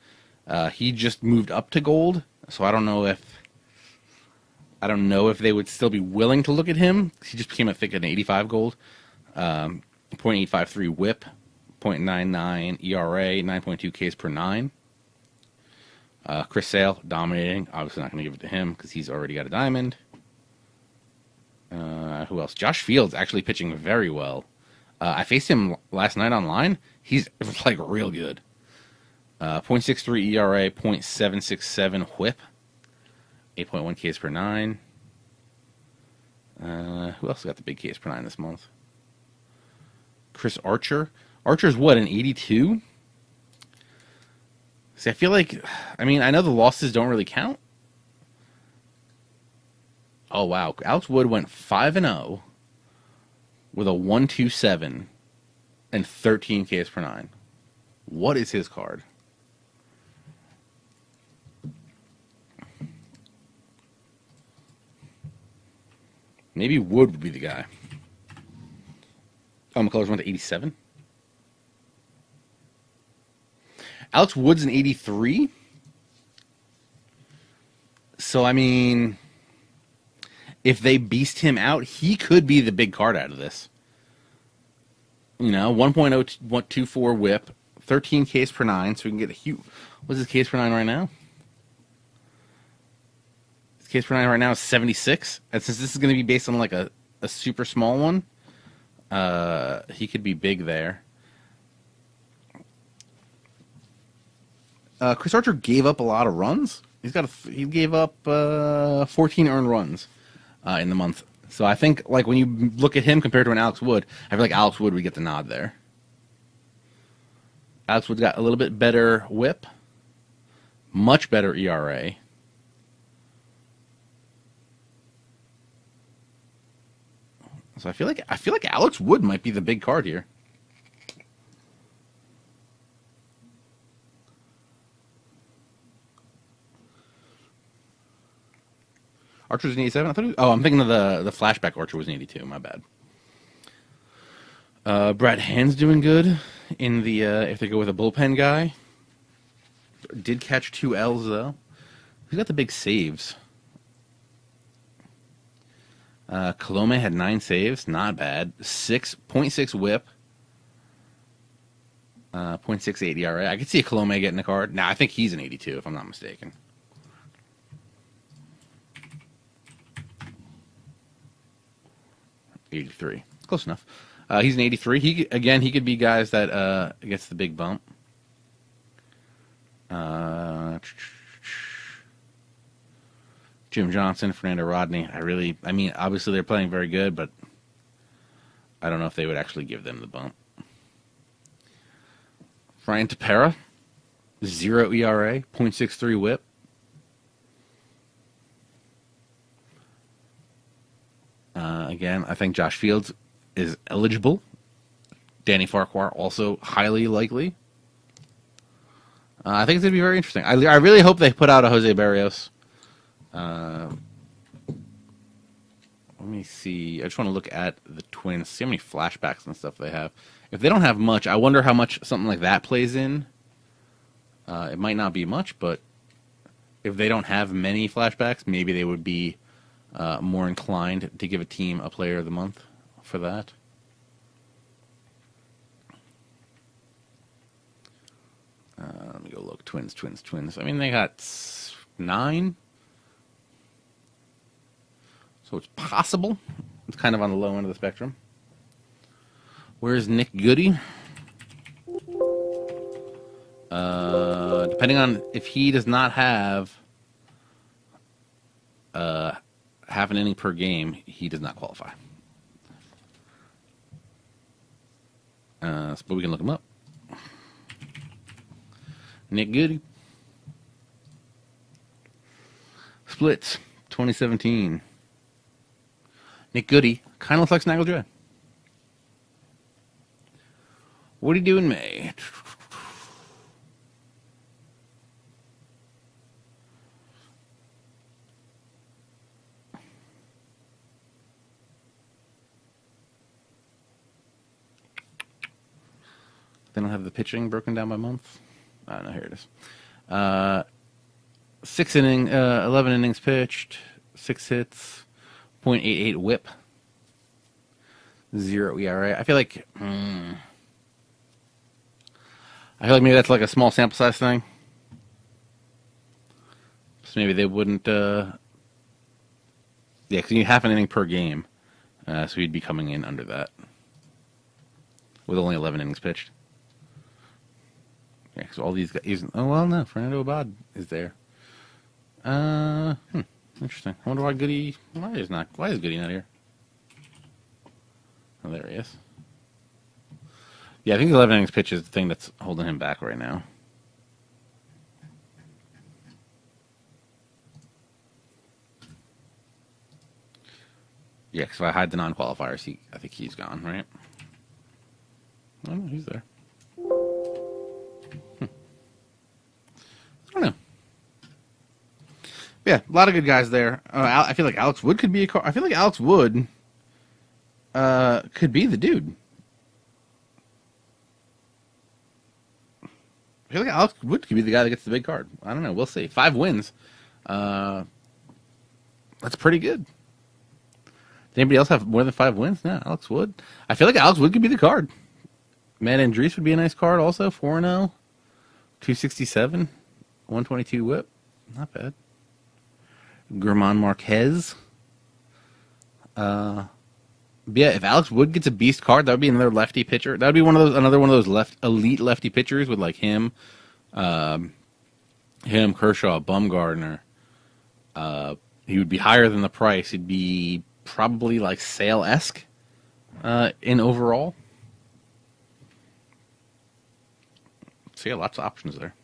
He just moved up to gold, so I don't know if they would still be willing to look at him. He just became, I think, an 85 gold. .853 whip, .99 ERA, 9.2 Ks per 9. Chris Sale dominating. Obviously not going to give it to him because he's already got a diamond. Who else? Josh Fields actually pitching very well. I faced him last night online. He's real good. .63 ERA, .767 whip, 8.1 Ks per 9. Who else got the big Ks per 9 this month? Chris Archer. Archer's what, an 82? See, I feel like, I know the losses don't really count. Oh, wow. Alex Wood went 5-0 with a 1.27 and 13 Ks per 9. What is his card? Maybe Wood would be the guy. Oh, McCullers went to 87. Alex Wood's an 83. So, I mean, if they beast him out, he could be the big card out of this. You know, 1.024 whip, 13 Ks per 9, so we can get a huge... What's his Ks per 9 right now? His Ks per 9 right now is 76. And since this is going to be based on like a super small one, he could be big there. Chris Archer gave up a lot of runs. He gave up 14 earned runs in the month. So I think, like, when you look at him compared to an Alex Wood, I feel like Alex Wood would get the nod there. Alex Wood's got a little bit better whip, much better ERA. So I feel like Alex Wood might be the big card here. Archer's an 87? I thought I'm thinking of the flashback Archer was an 82. My bad. Brad Hand's doing good in the if they go with a bullpen guy. Did catch 2 L's though. Who got the big saves? Colome had 9 saves, not bad. 6.6 whip. 0.68 ERA. I could see a Colome getting a card. Nah, I think he's an 82 if I'm not mistaken. '83, close enough. He's an 83. He could be guys that gets the big bump. Jim Johnson, Fernando Rodney. I mean, obviously they're playing very good, but I don't know if they would actually give them the bump. Ryan Tepera, 0 ERA, 0.63 whip. Again, I think Josh Fields is eligible. Danny Farquhar also highly likely. I think it's going to be very interesting. I really hope they put out a Jose Barrios. Let me see. I just want to look at the Twins, see how many flashbacks and stuff they have. If they don't have much, I wonder how much something like that plays in. It might not be much, but if they don't have many flashbacks, maybe they would be more inclined to give a team a player of the month for that. Let me go look. Twins. I mean, they got 9. So it's possible. It's kind of on the low end of the spectrum. Where's Nick Goody? Depending on if he does not have half an inning per game, he does not qualify. But we can look him up. Nick Goody. Splits, 2017. Nick Goody kind of looks like Snaggle J. What did he do in May? They don't have the pitching broken down by month. Oh, no, here it is. 11 innings pitched, 6 hits, 0.88 whip, 0 ERA. I feel like maybe that's like a small sample size thing. So maybe they wouldn't. Yeah, because you need half an inning per game, so he'd be coming in under that with only 11 innings pitched. Yeah, because all these guys. Oh well, no. Fernando Abad is there. Interesting. I wonder why Goody. Why is Goody not here? Oh, there he is. Yeah, I think the 11 innings pitch is the thing that's holding him back right now. Yeah, because if I hide the non-qualifiers, I think he's gone, right? Oh, no, he's there. Yeah, a lot of good guys there. I feel like Alex Wood could be a card. I feel like Alex Wood could be the dude. I feel like Alex Wood could be the guy that gets the big card. I don't know. We'll see. 5 wins. That's pretty good. Did anybody else have more than 5 wins? No, Alex Wood. I feel like Alex Wood could be the card. Matt Andrees would be a nice card also. 4-0. 267. 122 whip. Not bad. German Marquez. But yeah, if Alex Wood gets a beast card, that would be another lefty pitcher. That would be another one of those elite lefty pitchers with like him, Kershaw, Bumgarner. He would be higher than the price. He'd be probably like Sale-esque in overall. So yeah, lots of options there.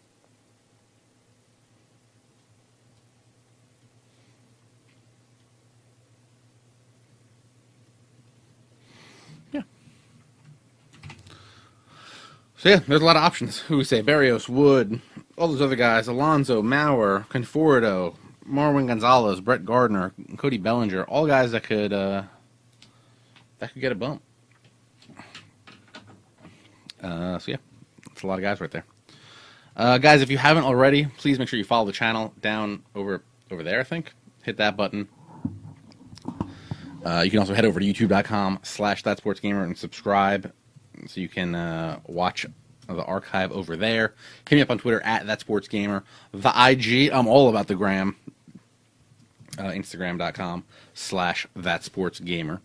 Yeah. So yeah, there's a lot of options. Who we say? Barrios, Wood, all those other guys. Alonso, Mauer, Conforto, Marwin Gonzalez, Brett Gardner, Cody Bellinger. All guys that could get a bump. So yeah, that's a lot of guys right there. Guys, if you haven't already, please make sure you follow the channel down over there, I think. Hit that button. You can also head over to youtube.com/thatsportsgamer and subscribe so you can watch the archive over there. Hit me up on Twitter @thatsportsgamer. The IG, I'm all about the gram. Instagram.com/thatsportsgamer.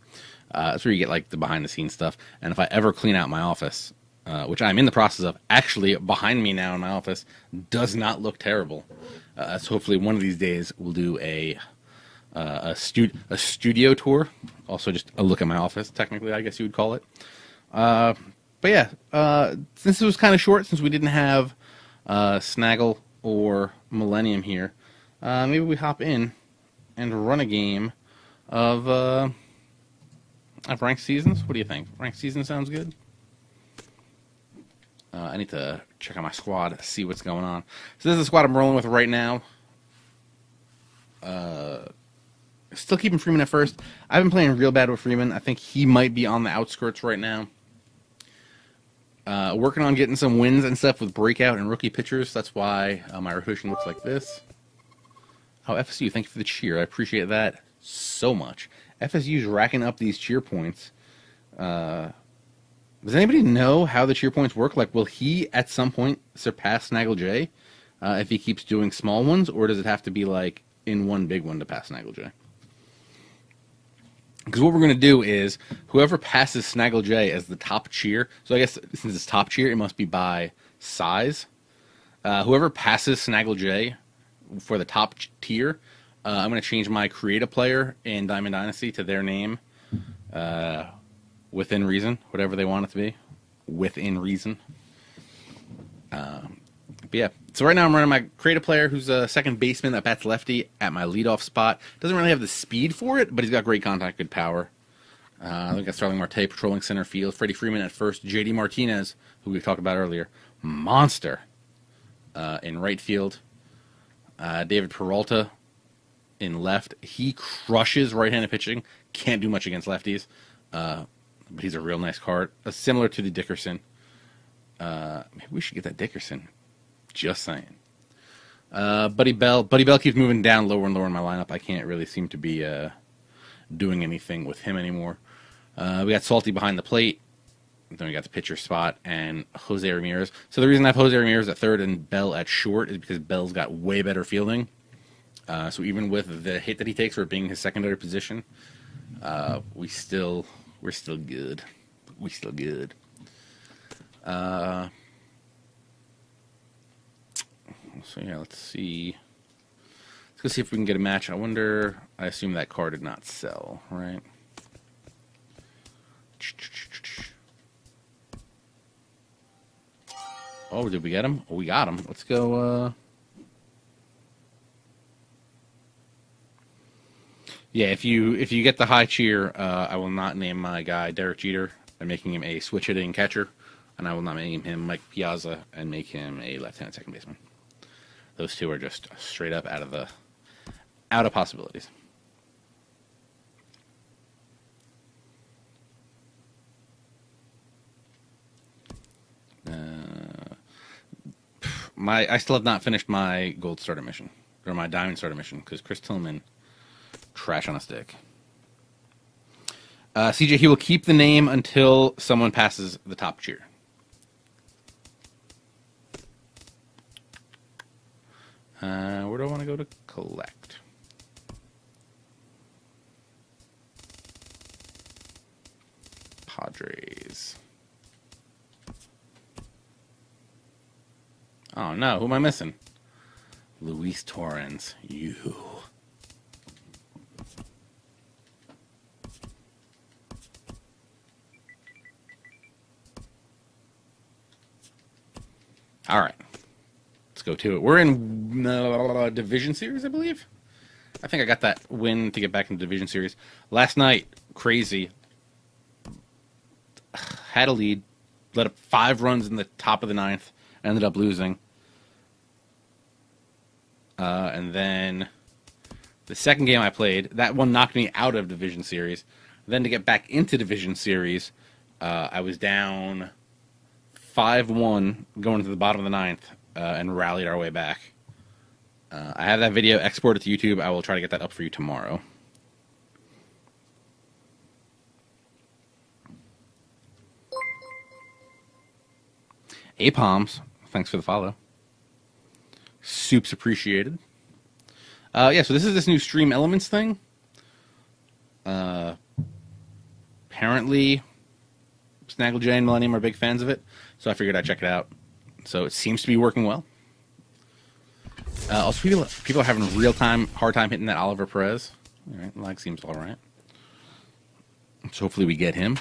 That's where you get like the behind the scenes stuff. And if I ever clean out my office, which I'm in the process of, actually behind me now in my office does not look terrible. So hopefully one of these days we'll do a studio tour. Also just a look at my office, technically, I guess you would call it. But yeah, since it was kind of short, since we didn't have Snaggle or Millennium here, maybe we hop in and run a game of ranked seasons. What do you think? Ranked season sounds good? I need to check out my squad, see what's going on. So this is the squad I'm rolling with right now. Still keeping Freeman at first. I've been playing real bad with Freeman. I think he might be on the outskirts right now. Working on getting some wins and stuff with breakout and rookie pitchers. That's why my rotation looks like this. Oh, FSU, thank you for the cheer. I appreciate that so much. FSU's racking up these cheer points. Does anybody know how the cheer points work? Like, will he at some point surpass Snaggle J if he keeps doing small ones, or does it have to be like in one big one to pass Snaggle J? Because what we're going to do is whoever passes Snaggle J as the top cheer, so I guess since it's top cheer, it must be by size. Whoever passes Snaggle J for the top tier, I'm going to change my create a player in Diamond Dynasty to their name. Within reason, whatever they want it to be. Within reason. But yeah, so right now I'm running my creative player who's a second baseman that bats lefty at my leadoff spot. Doesn't really have the speed for it, but he's got great contact, good power. We got Starling Marte patrolling center field. Freddie Freeman at first. JD Martinez, who we talked about earlier. Monster in right field. David Peralta in left. He crushes right-handed pitching. Can't do much against lefties. But he's a real nice card. Similar to the Dickerson. Maybe we should get that Dickerson. Just saying. Buddy Bell keeps moving down lower and lower in my lineup. I can't really seem to be doing anything with him anymore. We got Salty behind the plate. Then we got the pitcher spot and Jose Ramirez. So the reason I have Jose Ramirez at third and Bell at short is because Bell's got way better fielding. So even with the hit that he takes for being his secondary position, we're still good. We still good. So yeah, let's see. Let's go see if we can get a match. I assume that card did not sell, right? Oh, did we get him? Oh, we got him. Let's go. Yeah, if you get the high cheer, I will not name my guy Derek Jeter and making him a switch hitting catcher, and I will not name him Mike Piazza and make him a left-handed second baseman. Those two are just straight up out of out of possibilities. I still have not finished my gold starter mission, or my diamond starter mission, because Chris Tillman, trash on a stick. CJ, he will keep the name until someone passes the top tier. Where do I want to go to collect? Padres. Oh no, who am I missing? Luis Torrens. You. All right. Let's go to it. We're in Division Series, I believe. I think I got that win to get back into Division Series. Last night, crazy. Had a lead. Let up 5 runs in the top of the 9th. Ended up losing. And then the second game I played, that one knocked me out of Division Series. Then to get back into Division Series, I was down 5-1 going to the bottom of the 9th and rallied our way back. I have that video exported to YouTube. I will try to get that up for you tomorrow. Palms, thanks for the follow. Soup's appreciated. Yeah, so this is this new Stream Elements thing. Apparently, Snaggle J and Millennium are big fans of it, so I figured I'd check it out. So it seems to be working well. Also, people are having a hard time hitting that Oliver Perez. All right, lag seems all right. So hopefully we get him.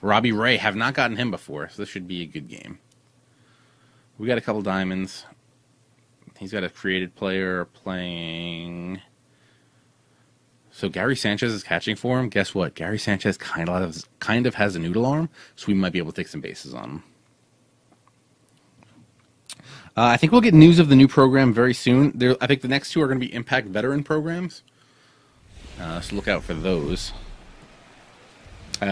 Robbie Ray, have not gotten him before, so this should be a good game. We got a couple diamonds. He's got a created player playing. So Gary Sanchez is catching for him. Guess what? Gary Sanchez kind of has a noodle arm, so we might be able to take some bases on him. I think we'll get news of the new program very soon. I think the next 2 are going to be Impact Veteran programs. So look out for those.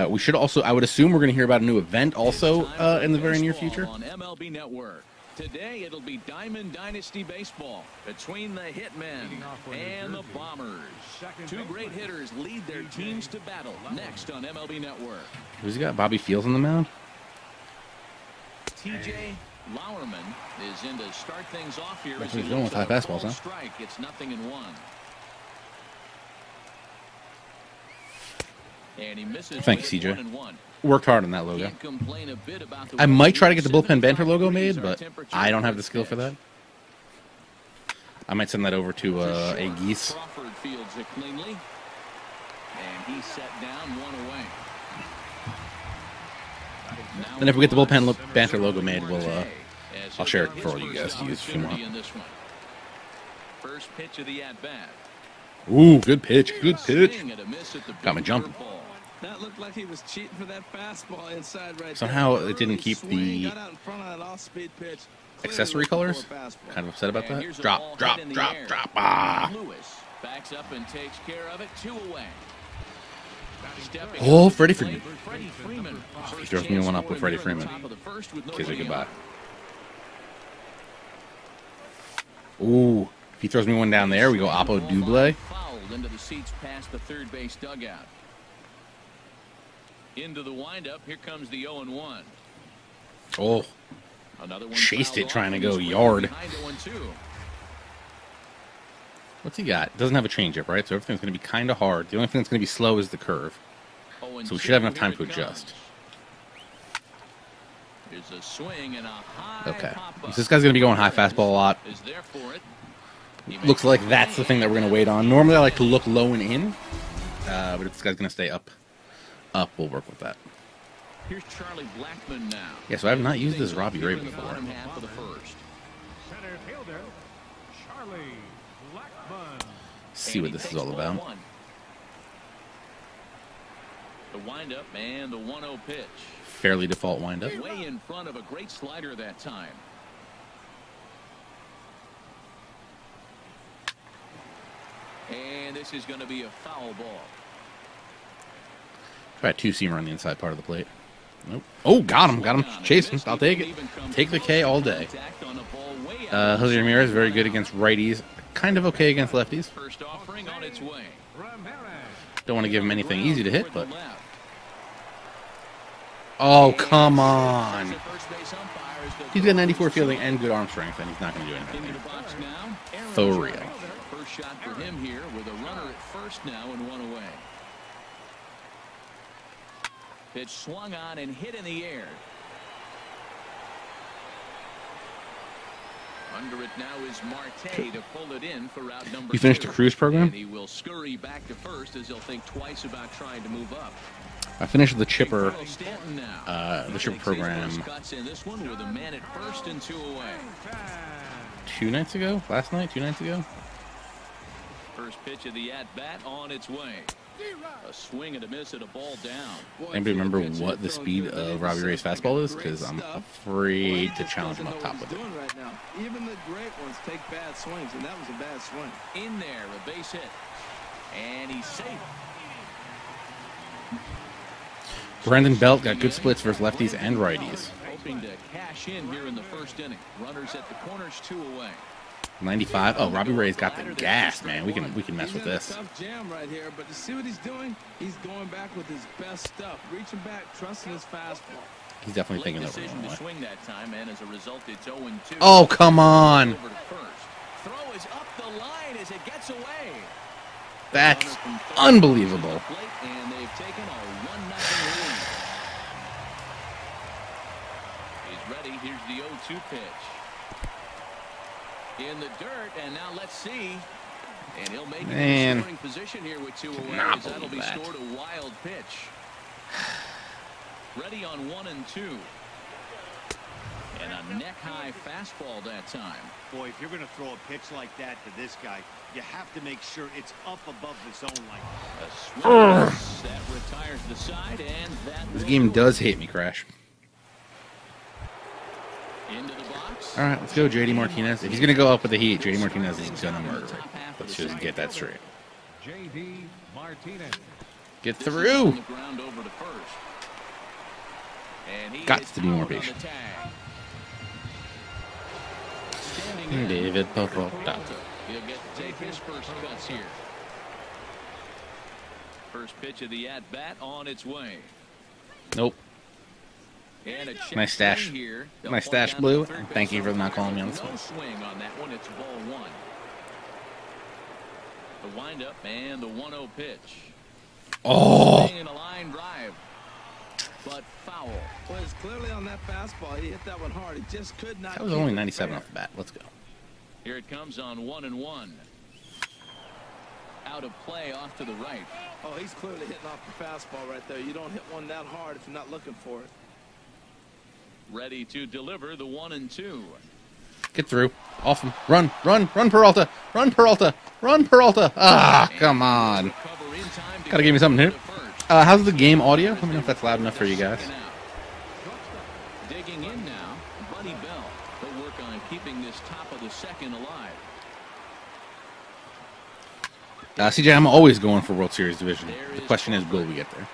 We should also, I would assume we're going to hear about a new event also in the very near future. On MLB Network. Today it'll be Diamond Dynasty Baseball between the Hitmen and the Bombers. 2 great hitters lead their teams to battle next on MLB Network. Who's he got? Bobby Fields in the mound? TJ Lauerman is in to start things off here. That's what he's doing with high fastballs, huh? Strike. It's 0-1. And he misses. Thanks, CJ. Worked hard on that logo. I might try to get the Bullpen Banter logo made, but I don't have the skill for that. I might send that over to a Geese. And if we get the Bullpen Banter logo made, I'll share it for all you guys to use if you want. First pitch of the at-bat. Ooh, good pitch, good pitch. Got me jumping. That looked like he was cheating for that fastball inside right Somehow there. it didn't keep the accessory colors. Kind of upset about that. Drop. Ah. Lewis backs up and takes care of it. 2 away. Oh, Freddie Freeman. Oh, he throws me one up with Freddie Freeman. Kids are goodbye. Ooh, if he throws me one down there, we go Oppo Double. Fouled into the seats past the third base dugout. Into the windup. Here comes the 0-1. Oh, chased it trying to go yard. What's he got? Doesn't have a changeup, right? So everything's going to be kind of hard. The only thing that's going to be slow is the curve. So we should have enough time to adjust. Okay. So this guy's going to be going high fastball a lot. Looks like that's the thing that we're going to wait on. Normally I like to look low and in. But if this guy's going to stay up, we'll work with that. Here's Charlie Blackmon now. Yeah, so I have not used this Robbie Ray before. Center fielder, Charlie Blackmon. See what this is all about. The windup and the 1-0 pitch. Fairly default windup. Way in front of a great slider that time. And this is going to be a foul ball. Try a two-seamer on the inside part of the plate. Nope. Oh, got him. Got him. Chasing. I'll take it. Take the K all day. Jose Ramirez, very good against righties. Kind of okay against lefties. First offering on its way. Don't want to give him anything easy to hit, but... Oh, come on. He's got 94 fielding and good arm strength, and he's not going to do anything. For real. First shot for him here with a runner at first now and one away. Pitch swung on and hit in the air. Under it now is Marte to pull it in for out number 2. You finished the cruise program? And he will scurry back to first as he'll think twice about trying to move up. I finished the chipper program Cuts in this one with a man at first and 2 away. 2 nights ago? Last night? 2 nights ago? First pitch of the at-bat on its way. A swing and a miss at a ball down. Anybody remember what the speed of Robbie Ray's fastball is? Because I'm afraid to challenge him up top with it. Right now. Even the great ones take bad swings, and that was a bad swing. In there, a base hit. And he's safe. Brandon Belt got good splits versus lefties and righties. Hoping to cash in here in the first inning. Runners at the corners, 2 away. 95. Oh, Robbie Ray's got the gas, man. We can mess with this. Tough jam right here, but to see what he's doing, he's going back with his best stuff, reaching back, trusting his fastball. He's definitely thinking over decision one to way. swing that time, and as a result, it's 0-2. Oh, come on! Over to first. Throw is up the line as it gets away. That's unbelievable. And they've taken a 1-0 lead. He's ready. Here's the 0-2 pitch. In the dirt, and now let's see. And he'll make it in scoring position here with 2 away. That'll be scored a wild pitch. Ready on 1 and 2. And a neck-high fastball that time. Boy, if you're going to throw a pitch like that to this guy, you have to make sure it's up above the zone line. A swing that retires the side, and that This game does hate me, Crash. into the box. All right, let's go, JD Martinez. If he's going to go up with the heat, JD Martinez is going to murder it. Let's just get that straight. J.D. Martinez. Get This is through. on the ground over to first. And he Got is to be more out on the patient. tag. Standing in, David Peralta. Peralta. He'll get to take his first cuts here. First pitch of the at-bat on its way. Nope. And a check Nice stash. swing here. They'll Nice point stash, down to Blue. the third Thank you base. for not calling me on this No one. swing on that one. It's ball 1. The windup and the 1-0 pitch. Oh! Swing and a line drive. But foul. Well, it's clearly on that fastball. He hit that one hard. He just could not. That was keep only it 97 fair. off the bat. Let's go. Here it comes on 1-1. Out of play off to the right. Oh, he's clearly hitting off the fastball right there. You don't hit one that hard if you're not looking for it. Ready to deliver the 1-2. Get through. Off him. Run, run, run, Peralta. Run, Peralta. Run, Peralta. Ah, come on. Recover in time to Gotta give me get something here. to first. How's the game audio? Let me know if that's loud enough for you guys. Second out. Digging in now, Buddy Bell. He'll work on keeping this top of the second alive. CJ, I'm always going for World Series division. The question is, will we get there?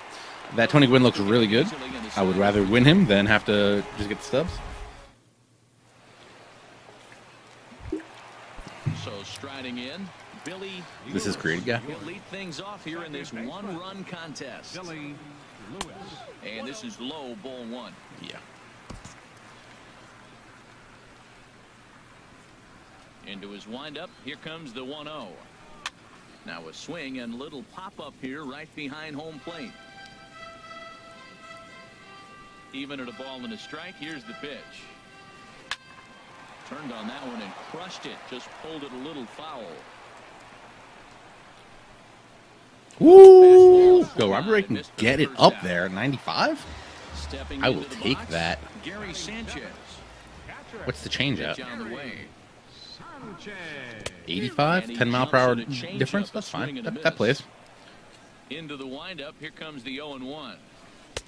That Tony Gwynn looks really good. I would rather win him than have to just get the stubs. So striding in, Billy. This is creative guy. He'll lead things off here in this one-run contest. Billy Lewis. And this is low, ball 1. Yeah. Into his windup, here comes the 1-0. Now a swing and little pop-up here right behind home plate. Even at a ball and a strike, here's the pitch. Turned on that one and crushed it. Just pulled it a little foul. Woo! Go, Robert Ray can get it up there at 95? Stepping I will into the take box, that. Gary Sanchez. What's the changeup? Pitch on the way. Sanchez. 85? 10 mile per hour difference? That's fine. That plays. Into the windup. Here comes the 0-1.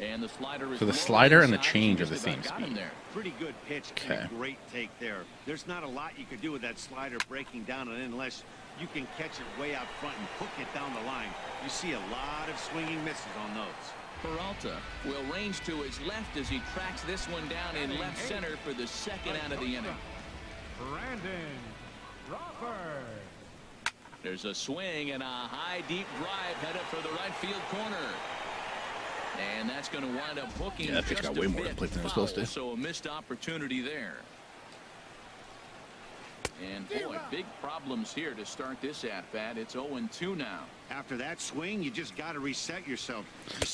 And the slider is So the slider and the inside, change are just the same about got him speed. there. Pretty good pitch and Okay. a great take there. There's not a lot you could do with that slider breaking down and in unless you can catch it way out front and hook it down the line. You see a lot of swinging misses on those. Peralta will range to his left as he tracks this one down in left center for the second out of the inning. Brandon Crawford. There's a swing and a high deep drive headed for the right field corner. And that's going to wind up hooking. Yeah, that pitch just got way a more bit plate than it was foul, supposed to. So a missed opportunity there. And boy, big problems here to start this at bat. It's 0-2 now. After that swing, you just got to reset yourself.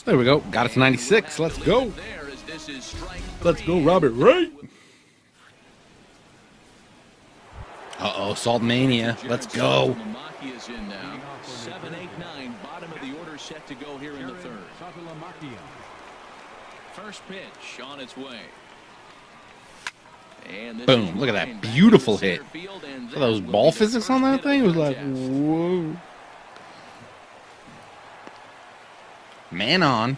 There we go. Got it to 96. Let's go. There as this is strike Let's go, three. Robert Ray. Uh-oh, Salt Mania. Let's go. Lamaki is in now. 7, 8, 9. Bottom of the order set to go here in the third. First pitch on its way. And this Boom. is Look at that lined back beautiful into hit. center field, and Saw those that will ball be the physics on first that hit thing? of It was the like, contest. whoa. Man on.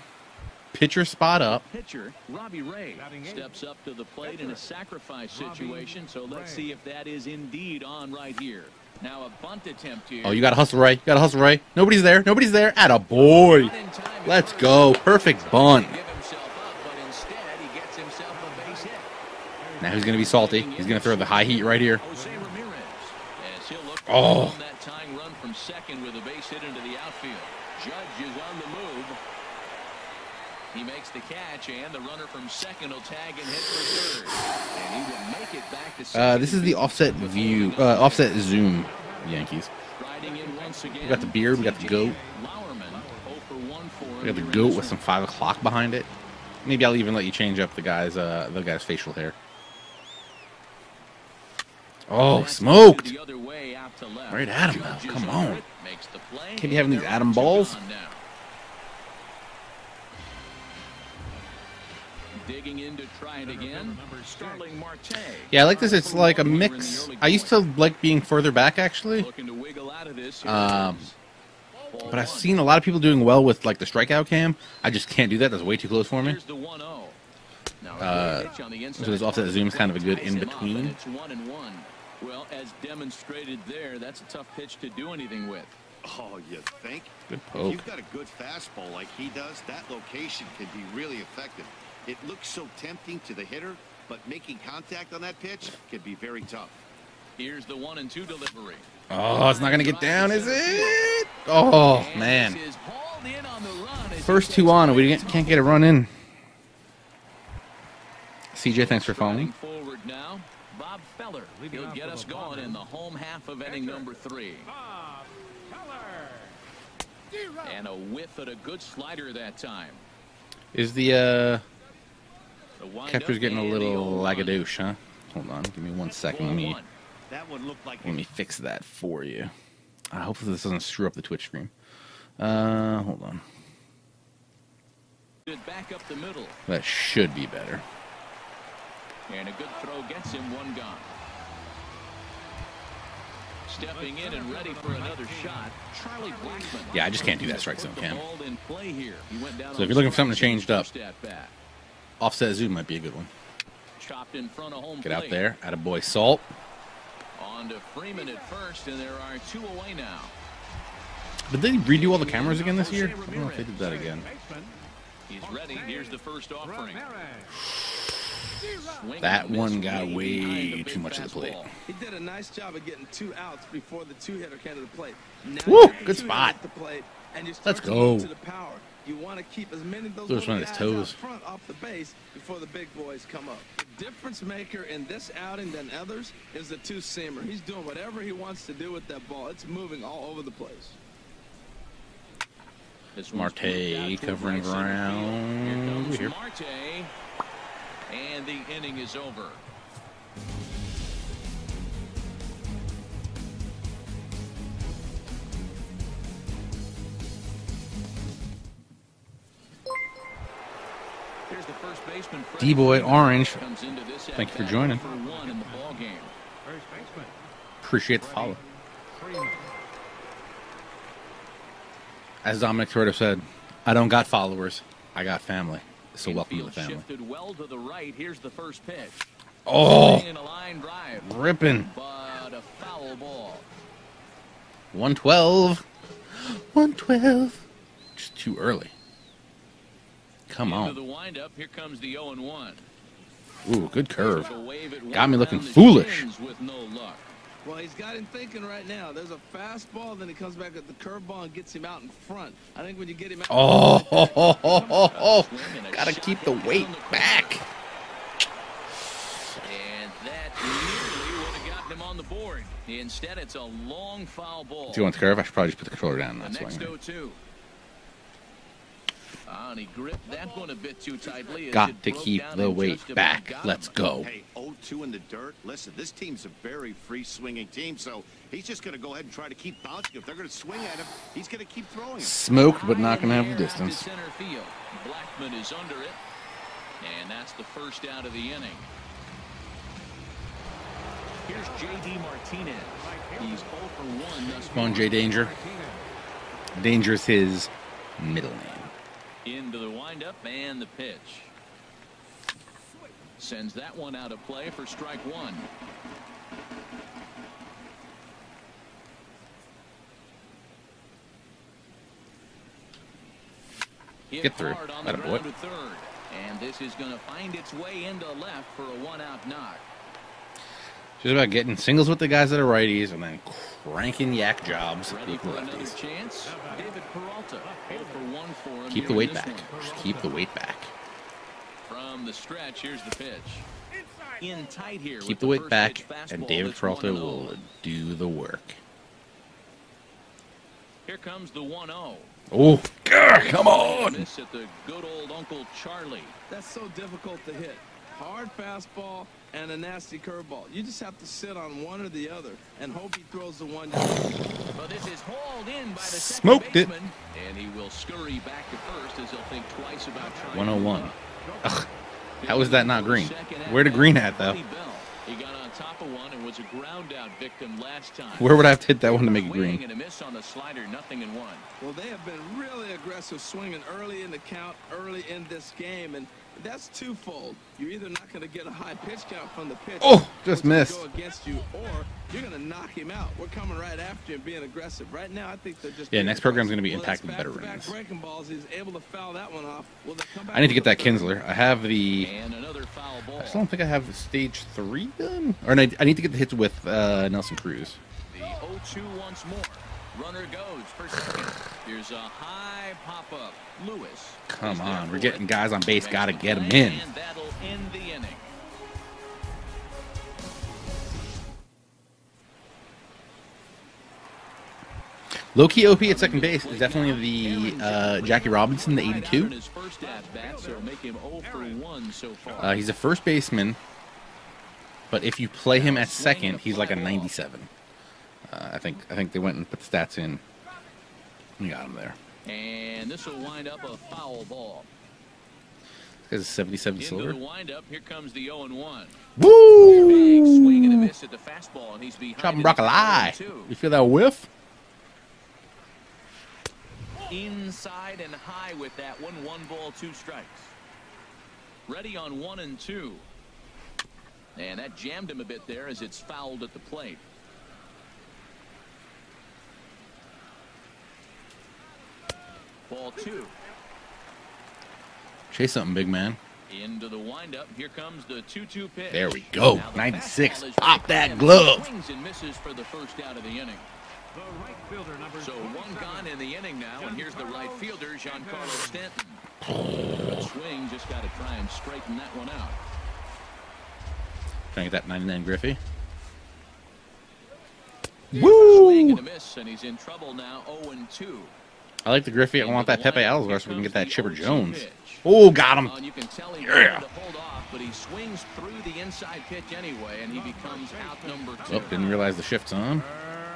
Pitcher spot up. Pitcher Robbie Ray steps up to the plate in a sacrifice situation. So let's see if that is indeed on right here. Now a bunt attempt here. Oh, you got to hustle, Ray. You got to hustle, Ray. Nobody's there. Nobody's there. Atta boy. Not in time. Let's go. Perfect bunt. Give himself up, but instead he gets himself a base hit. Now he's going to be salty. He's going to throw the high heat right here. Jose Ramirez, as he'll look Oh. on that tying run from second with a base hit into the outfield. Judge is on the move. He makes the catch, and the runner from second will tag and hit for third. And he will make it back to second. This is the offset view, offset zoom Yankees. Striding in once again. We got the beard. We got the goat. Lauerman, 0 for 1 for him We got the here in goat this with some one. 5 o'clock behind it. Maybe I'll even let you change up the guy's facial hair. Oh, That's smoked. the other way out to left. Right at him, Judge though. is Come under on. it, makes the play, Can't be having and these they're Adam up to balls. John now. Digging in to try it again. Starling Marte. Yeah, I like this. It's like a mix. I used to like being further back, actually. Looking to wiggle out of this. Here Um, it is. Ball But I've one. seen a lot of people doing well with like the strikeout cam. I just can't do that. That's way too close for me. Here's the 1-0. Now, a good pitch on the inside. so this offset zoom is kind of a good Ties him up, in-between. and it's 1-1. Well, as demonstrated there, that's a tough pitch to do anything with. Oh, you think? Good If poke. you've got a good fastball like he does, that location can be really effective. It looks so tempting to the hitter, but making contact on that pitch can be very tough. Here's the 1-2 delivery. Oh, it's not gonna get down, is it? Oh And man. this is hauled in on the run as First he 2 takes on, the we base. can't get a run in. CJ, thanks for Striding following. forward now, Bob Feller. Leading He'll off get for us the going Bombers. in the home half of inning number 3. Bob Keller. And a whiff at a good slider that time. Is the The wind catcher's up getting a and the little 0-1. lagadoosh, huh? Hold on, give me 1 second. Let me 4-1. That one looked like fix that for you. Hopefully this doesn't screw up the Twitch stream. Hold on. Back up the middle. That should be better. And a good throw gets him 1 gone. Stepping in and ready for another shot, Charlie Blackmon. Yeah, I just can't do that strike zone Put the cam. ball in play here. He went down So on if you're looking for something strikes in changed up, first at bat. Offset zoom might be a good one. Chopped in front of home Get out plate. there. Attaboy Salt. On to Freeman at first, and there are 2 away now. Did they redo all the cameras again this year? I don't know if they did that again. Baseman He's ready. Here's the first offering. Ramirez. Swinging That and a one miss got way way behind the too big much of the plate. fastball. He did a nice job of getting 2 outs before the 2-hitter came to the plate. Now Woo, you get the good 2-hitter spot. at the plate, and you start Let's to go. move to the power. You want to keep as many of those Those little one of his guys out toes. front off the base before the big boys come up. The difference maker in this outing than others is the 2-seamer. He's doing whatever he wants to do with that ball. It's moving all over the place. This one's Marte flipped out toward covering right center field. ground. Here comes Here. Marte, and the inning is over. Here's the first baseman, Freddie D-Boy Freeman. Orange. Comes into this Thank you for at-bat joining. for 1 in the ball game. First baseman Appreciate the follow. Freeman. As Dominic Toretto said, I don't got followers. I got family. So welcome to the family. Shifted well to the right. Here's the first pitch. Oh, In a line drive, ripping. but a foul ball. 112. 112. Just too early. Come Into on. the windup. Here comes the 0-1. Ooh, good curve. A wave at Got me one looking around the foolish. shins with no luck. Well, he's got him thinking right now. There's a fastball, then he comes back at the curveball and gets him out in front. I think when you get him out, Gotta keep the weight back. And that nearly would have gotten him on the board. Instead, it's a long foul ball. Do you want the curve? I should probably just put the controller down. The That's next why. 0-2. And he gripped that one a bit too tightly. As Got it to broke keep down the and weight just about back. got Let's him. go. Hey, 0-2 in the dirt. Listen, this team's a very free-swinging team, so he's just going to go ahead and try to keep bouncing. If they're going to swing at him, he's going to keep throwing him. Smoked, but not going to High have in the air out distance. to center field. Blackman is under it. And that's the first out of the inning. Here's J.D. Martinez. He's 0 for 1 thus Come on, far. Jay Danger. Danger is his middle name. Into the windup and the pitch. Sends that one out of play for strike one. Get through. Hard on the Atta boy. ground to third. And this is going to find its way into left for a one-out knock. Just about getting singles with the guys that are righties and then cranking yak jobs with Ready the for another lefties. chance. David Peralta, 0 for 1 for him. Keep here the in weight this back. one. Just keep the weight back. From the stretch, here's the pitch. In tight here. Keep with the weight first back, pitch and fastball David that's Peralta 1-0. will do the work. Here comes the 1-0. Oh, come on! Miss at the good old Uncle Charlie. that's so difficult to hit. Hard fastball and a nasty curveball. You just have to sit on one or the other and hope he throws the one down. But this is hauled in by the Smoked second it. baseman, and he will scurry back to first as he'll think twice about trying. 101. Ugh, how is that not green? Where the green at, though? He got on top of one and was a ground out victim last time. Where would I have to hit that one to make it Swing green? and a miss on the slider, 0-1. Well, they have been really aggressive swinging early in the count, early in this game, and that's twofold. You're either not going to get a high pitch count from the pitch, Oh, just which will missed. go against you, or you're going to knock him out. We're coming right after him, being aggressive. Right now, I think they're just. Yeah, being next program's aggressive. gonna be Well, impacted that's better back-to-back runs. breaking balls. He's able to foul that one off. Will they come back I need to with get that a third? Kinsler. I have the. And another foul ball. I still don't think I have stage 3 done. Or I need to get the hits with Nelson Cruz. The 0-2 once more. Runner goes for second. Here's a high pop-up. Lewis. Come is there on, we're for getting it. guys on base. Makes Got to the get them play, in. And that'll end the inning. Low-key OP at second base is definitely the Jackie Robinson, the Right out 82. in his first at-bat, so make him 0 for 1 so far. He's a first baseman, but if you play him at second, he's like a 97. I think they went and put the stats in. You got him there. And this will wind up a foul ball. This guy's a 77 Into silver. the windup, here comes the 0-1. Woo! Big swing and a miss at the fastball, and he's behind. Chopping in broccoli. the 0-2. You feel that whiff? Inside and high with that one. 1 ball, 2 strikes. Ready on 1 and 2. And that jammed him a bit there as it's fouled at the plate. Ball 2. Chase something, big man. Into the windup. Here comes the 2-2 pitch. There we go. Now the 96. fastball is Pop right that and glove. Swings and misses for the first out of the inning. The right fielder, number So 27. 1 gone in the inning now, and here's the right fielder, Giancarlo Stanton. Good swing, just got to try and straighten that one out. Trying to get that 99 Griffey. Swing Woo! and a miss, and he's in trouble now. 0-2. I like the Griffey. I Into want the that Pepe lineup. Alvarez Here so we can get comes that the Chipper 0-2 Jones. pitch. Oh, got him. You can tell he Yeah. wanted to hold off, but he swings through the inside pitch anyway, and he becomes out number 2. Oh, didn't realize the shift's on.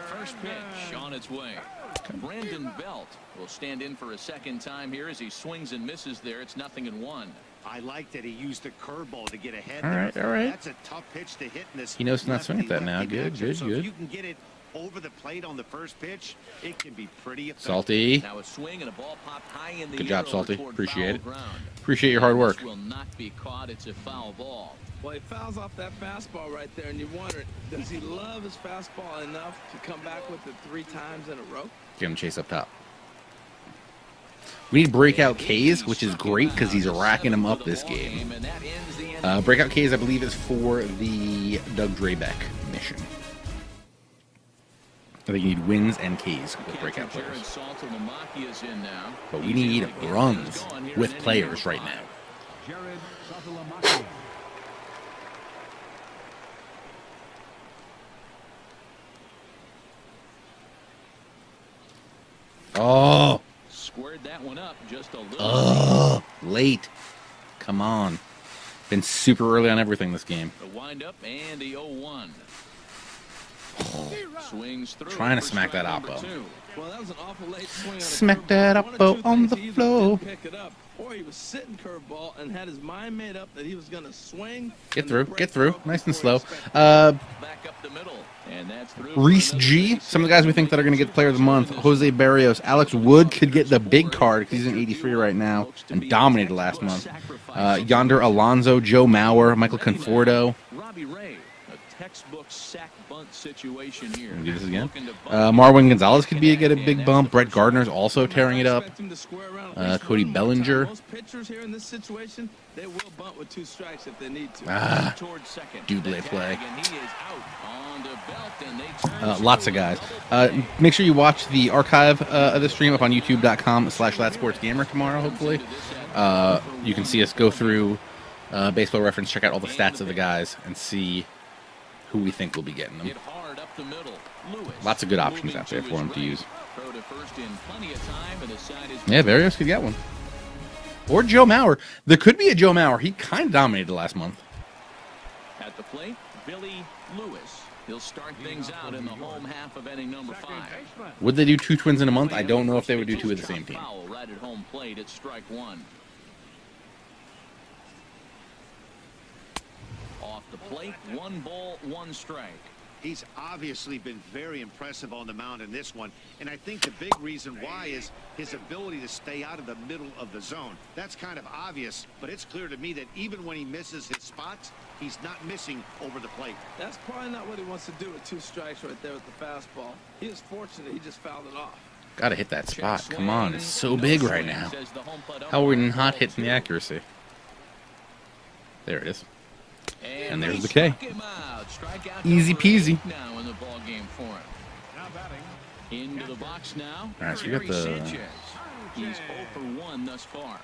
First pitch on its way. Brandon Belt will stand in for a second time here as he swings and misses there. It's 0-1. I like that he used the curveball to get ahead All there. right, all right. That's a tough pitch to hit in this. He knows to not swing at that now. lefty-lefty Good, matchup. good, So good. if you can get it over the plate on the first pitch, it can be pretty effective. Salty. Now a swing and a ball popped high in the Good air job, Salty. toward Appreciate it. foul ground. Appreciate your hard work. This will not be caught. It's a foul ball. Well, he fouls off that fastball right there, and you wonder, does he love his fastball enough to come back with it 3 times in a row? Get him chase up top. We need breakout K's, which is great because he's racking them up this game. Breakout K's, I believe, is for the Doug Drabeck mission. I think you need wins and K's with breakout players. But we need runs with players right now. Oh! Squared that one up just a little. Late. Come on. Been super early on everything this game. The windup and the 0-1. Swings through. Trying to smack that oppo. Well, that was an awful late swing on a Smack that curveball. One or oppo two on things the he either floor. didn't pick it up, or he was sitting curveball and had his mind made up that he was going to swing. Get through. Get through. Nice and slow. Back up the middle. And that's through. Reese G. Some of the guys we think that are going to get Player of the Month. Jose Barrios. Alex Wood could get the big card because he's in 83 right now and dominated last month. Yonder Alonso, Joe Mauer, Michael Conforto. Robbie Ray, a textbook sack bunt situation here. Do this again. Marwin Gonzalez could get a big bump. Brett Gardner's also tearing it up. Cody Bellinger. Most pitchers here in this situation, they will bunt with 2 strikes if they need to. Towards second. Double play. And he is out on the belt, and they turn Lots of guys. Make sure you watch the archive of the stream up on youtube.com/thatsportsgamer tomorrow, hopefully. You can see us go through Baseball Reference, check out all the stats of the guys, and see who we think will be getting them. Hit hard up the middle. Lewis Lots of good options moving out there to for him his to right. use. Throw to first in plenty of time, and the side is Yeah, Barrios could get one. Or Joe Mauer. There could be a Joe Mauer. He kind of dominated last month. at the plate. Billy Lewis. He'll start things out in the home half of inning number 5. Would they do 2 twins in a month? I don't know if they would do 2 of the same team. Foul right at home plate. It's strike 1. Off the plate, 1 ball, 1 strike. He's obviously been very impressive on the mound in this one, and I think the big reason why is his ability to stay out of the middle of the zone. That's kind of obvious, but it's clear to me that even when he misses his spots, he's not missing over the plate. That's probably not what he wants to do with 2 strikes right there with the fastball. He was fortunate he just fouled it off. Gotta hit that spot. Come on, it's so big right now. How are we not hitting the accuracy? There it is. And there's the K. Easy peasy. Now in the ball game for him. Into the box now. All right, so we got the. Sanchez. He's 0 for 1 thus far.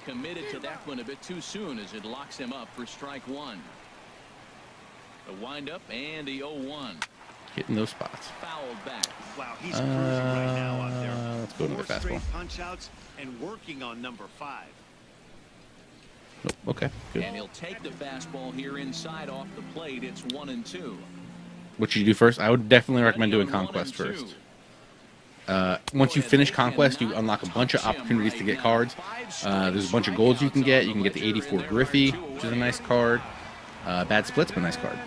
Committed to that one a bit too soon as it locks him up for strike 1. The windup and the 0-1. Hitting those spots. Fouled back. Wow, he's cruising right now out there. Let's go to the 4 fastball. straight punch outs and working on number 5. Oh, okay, good. And he'll take the fastball here inside off the plate. It's 1-2. What should you do first? I would definitely recommend doing Conquest first. Once you finish Conquest, you unlock a bunch of opportunities to get cards. There's a bunch of golds you can get. You can get the 84 Griffey, which is a nice card. Bad Splits, but a nice card.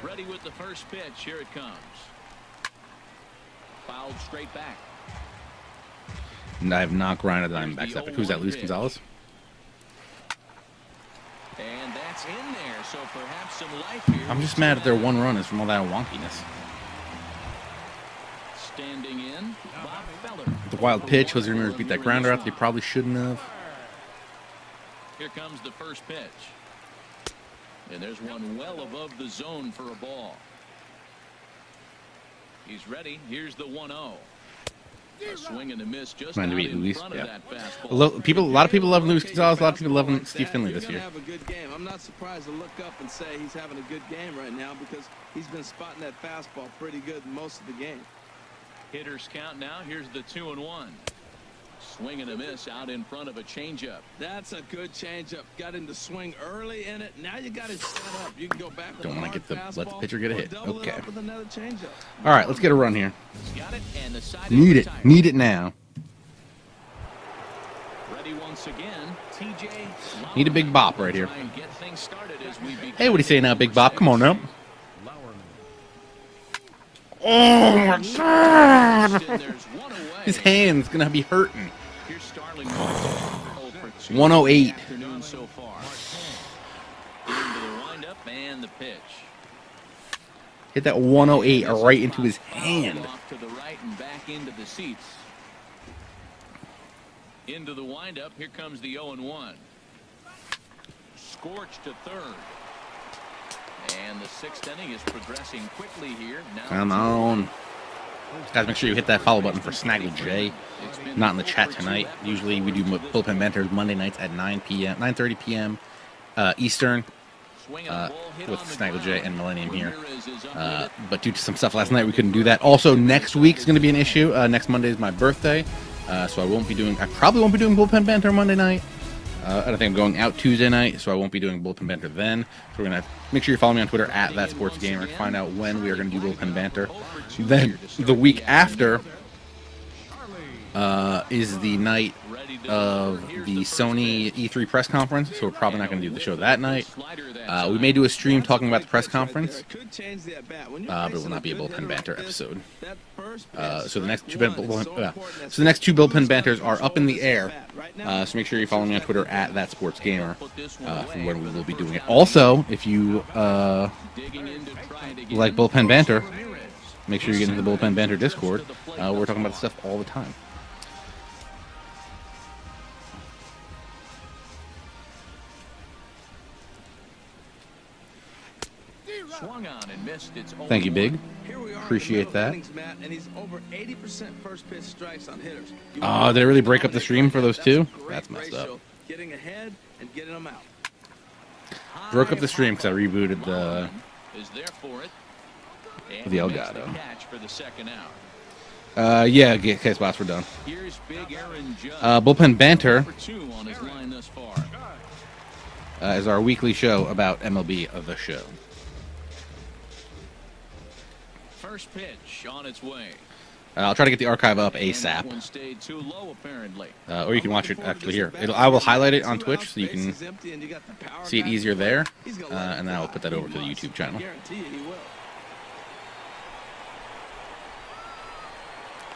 Ready with the first pitch. Here it comes. Fouled straight back. And I have not grinded the Diamondbacks epic. Who's that, Luis Gonzalez? And that's in there, so perhaps some life here. I'm just mad that their 1 run is from all that wonkiness. Standing in, Bob Feller. The wild pitch. Jose Ramirez beat that grounder out that he probably shouldn't have. Here comes the first pitch. And there's one well above the zone for a ball. He's ready. Here's the 1-0. A swing and a miss just out in front of that fastball. A lot of people love Luis Gonzalez. A lot of people love Steve Finley this year. Have a good game. I'm not surprised to look up and say he's having a good game right now because he's been spotting that fastball pretty good most of the game. Hitters count now. Here's the 2-1. Swing and a miss out in front of a changeup. That's a good changeup. Got him to swing early in it. Now you got it set up. You can go back with Don't a want to hard get the fastball let the pitcher get a or hit. double it Okay. up with another changeup. All right, let's get a run here. Got it, and the side Need is it. retired. Need it now. Ready once again. TJ. Need a big bop right here. Try and get things started as we begin. Hey, what do you say now, Big Bop? Come on now. Oh my God! His hand's gonna be hurting. 108. So far. Into the windup and the pitch. Hit that 108 right into his hand. Off to the right and back into the seats. Into the windup. Here comes the 0-1. Scorched to third. And the sixth inning is progressing quickly here. Now Come on. Guys, make sure you hit that follow button for Snaggle J. Not in the chat tonight. Usually we do Bullpen Banters Monday nights at 9:30 p.m. Eastern. With Snaggle J and Millennium here. But due to some stuff last night, we couldn't do that. Also, next week is going to be an issue. Next Monday is my birthday. So I probably won't be doing Bullpen Banter Monday night. I don't think I'm going out Tuesday night, so I won't be doing Bullpen Banter then. So we're going to make sure you follow me on Twitter at ThatSportsGamer to find out when we are going to do Bullpen Banter. Then the week after is the night of the Sony E3 press conference, so we're probably not going to do the show that night. We may do a stream talking about the press conference, but it will not be a Bullpen Banter episode. So the next two Bullpen Banters are up in the air. So make sure you follow me on Twitter at ThatSportsGamer for when we will be doing it. Also, if you like Bullpen Banter, make sure you get into the Bullpen Banter Discord. We're talking about this stuff all the time. Swung on and missed. It's Thank you, Big. Appreciate that. And he's over 80% first pitch strikes on hitters. Oh, did I really break up the stream for those two? That's messed up. Getting ahead and getting them out. Broke up the stream because I rebooted the Elgato. Yeah, case spots were done. Bullpen Banter is our weekly show about MLB of the show. First pitch on its way. I'll try to get the archive up ASAP. Or you can watch it actually here. I will highlight it on Twitch so you can see it easier there. And then I will put that over to the YouTube channel.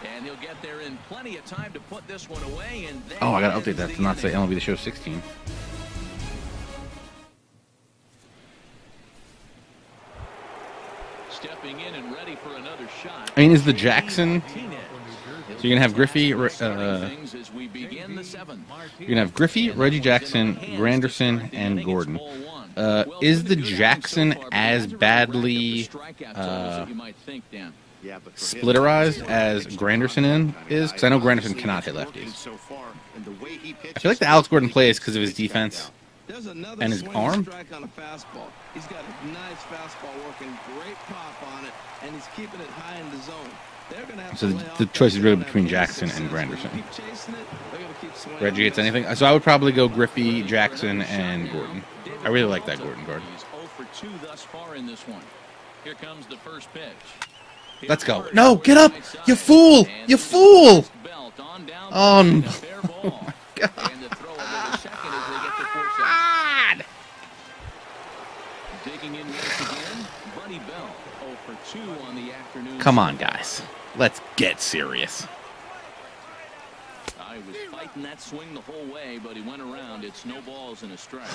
And he'll get there in plenty of time to put this one away. And I gotta update that to not say MLB The Show 16. Stepping in and ready for another shot. I mean, is the Jackson? So you're gonna have Griffey. You're gonna have Griffey, Reggie Jackson, Granderson, and Gordon. Is the Jackson as badly splitterized as Granderson is? Because I know Granderson cannot hit lefties. I feel like the Alex Gordon plays because of his defense and his arm. He's got a nice fastball working, great pop on it, and he's keeping it high in the zone. So the choice is really between Jackson and Granderson. Reggie hits anything? So I would probably go Griffey, Jackson, and Gordon. I really like that Gordon card. He's 0 for 2 thus far in this one. Here comes the first pitch. Let's go. No, get up! You fool! You fool! Oh, no. Oh my God. Come on, guys. Let's get serious. I was fighting that swing the whole way, but he went around. It's no balls and a strike.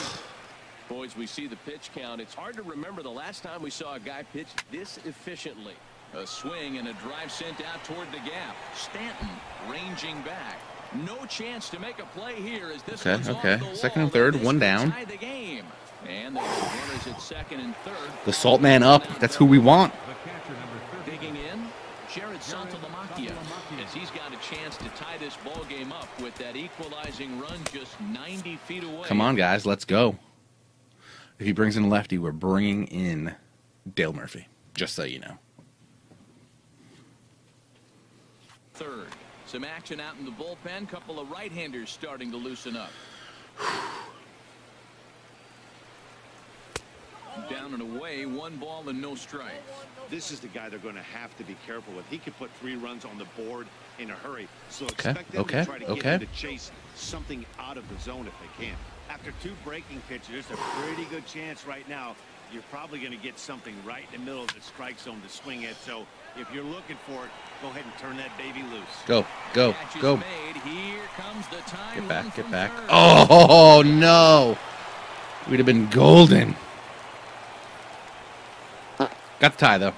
Boys, we see the pitch count. It's hard to remember the last time we saw a guy pitch this efficiently. A swing and a drive sent out toward the gap. Stanton ranging back. No chance to make a play here as this Okay. Second and third, one down. And the runners at second and third. The Salt Man up. That's who we want. Digging in, Jared Santalamacchia, as he's got a chance to tie this ball game up with that equalizing run just 90 feet away. Come on, guys. Let's go. If he brings in a lefty, we're bringing in Dale Murphy. Just so you know. Third. Some action out in the bullpen. Couple of right-handers starting to loosen up. Down and away, 1 ball and no strikes. This is the guy they're going to have to be careful with. He could put 3 runs on the board in a hurry. So expect them to try to get him to chase something out of the zone if they can. After 2 breaking pitches, there's a pretty good chance right now you're probably going to get something right in the middle of the strike zone to swing at. So if you're looking for it, go ahead and turn that baby loose. Go, go, go. Here comes the time. Get back, get back. Oh, no. We'd have been golden. Got the tie, though.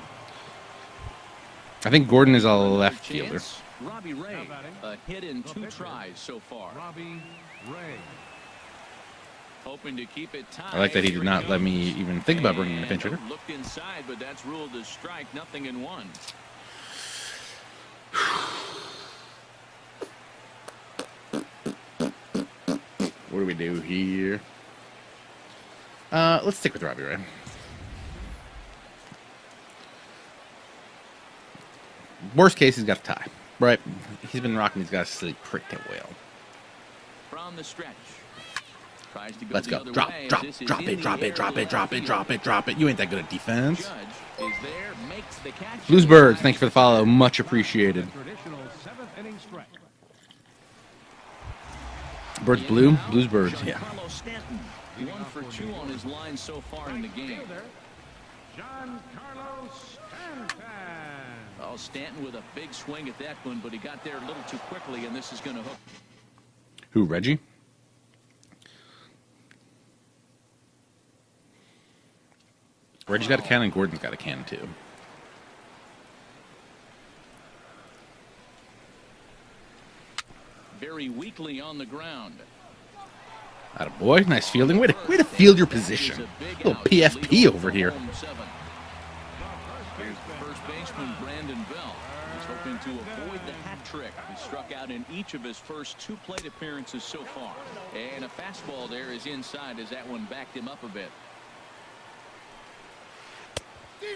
I think Gordon is a left fielder. Robbie Ray, a hit in 2 tries so far. Robbie Ray. Hoping to keep it tied. I like that he did not let me even think about bringing in a pinch hitter. Looked inside, but that's ruled as strike. Nothing in 1. What do we do here? Let's stick with Robbie Ray. Worst case, he's got a tie. Right? He's been rocking these guys sleep pretty well. From the stretch. Tries to go Let's the go. other Drop, way. drop, This is drop in it, the drop air it, drop to it, drop it, left drop it, field. drop it. You ain't that good at defense. Judge is there, makes the catch. Bluesbirds, thank you for the follow. Much appreciated. Traditional 7th inning strike. Birds blue, Bluesbirds, yeah. Carlos Stanton, 1 for 2 on his line so far in the game. Giancarlo Stanton. Oh, Stanton with a big swing at that one, but he got there a little too quickly, and this is going to hook. Who, Reggie? Reggie's got a cannon, Gordon's got a cannon too. Very weakly on the ground. Attaboy, nice fielding. Way to field your position. Little PFP over here. Here's the first baseman, Brandon Bell. He's hoping to avoid the hat trick. He struck out in each of his first 2 plate appearances so far. And a fastball there is inside as that one backed him up a bit.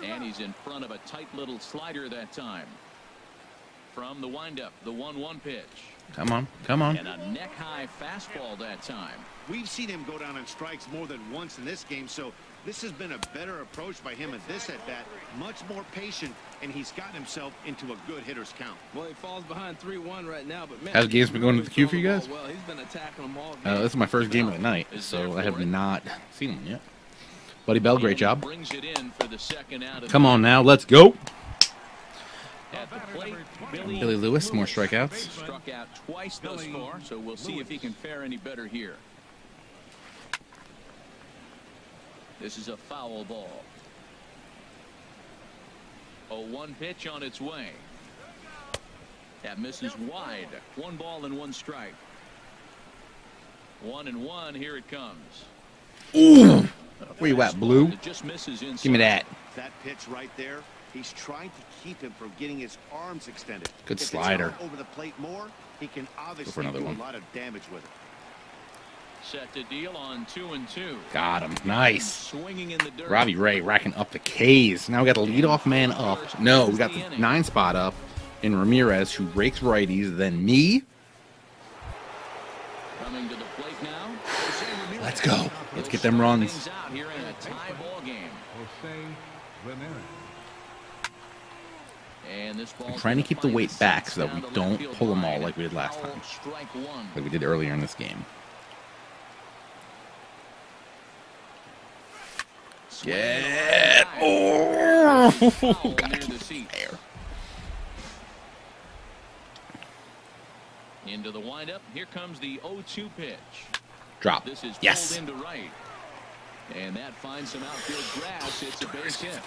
And he's in front of a tight little slider that time. From the windup, the 1-1 pitch. Come on, come on. And a neck-high fastball that time. We've seen him go down on strikes more than once in this game, so this has been a better approach by him at this at-bat. Much more patient, and he's gotten himself into a good hitter's count. Well, he falls behind 3-1 right now, but man, How's the games been going to the queue for you guys? Well, he's been attacking them all game. This is my first game of the night, so I have not seen them yet. Buddy Bell, great job. Brings it in for the second out of Come on now, let's go. At the plate, Billy Lewis, more strikeouts. struck out twice thus far, so we'll see if he can fare any better here. This is a foul ball. 0-1 pitch on its way. That misses wide. 1 ball and 1 strike. 1-1. Here it comes. Ooh! Where you at, Blue? It just misses inside. Give me that. That pitch right there, he's trying to keep him from getting his arms extended. Good If slider. it's out over the plate more, he can obviously another do one. a lot of damage with it. Set to deal on 2-2. Got him. Nice. Swinging in the dirt. Robbie Ray racking up the K's. Now we got the leadoff man up. No, we got the 9 spot up in Ramirez, who rakes righties. Then me. Coming to the plate now. Let's go. Let's get them runs. Things out here in a tie ball game. Jose Ramirez. And this ball I'm trying to keep the weight back so that we don't pull them all like we did last time. Strike 1. Like we did earlier in this game. Get. Oh! Gotta keep it there. Into the windup. Here comes the 0-2 pitch. Drop. This is Yes. pulled into right. And that finds some outfield grass. It's a base hit.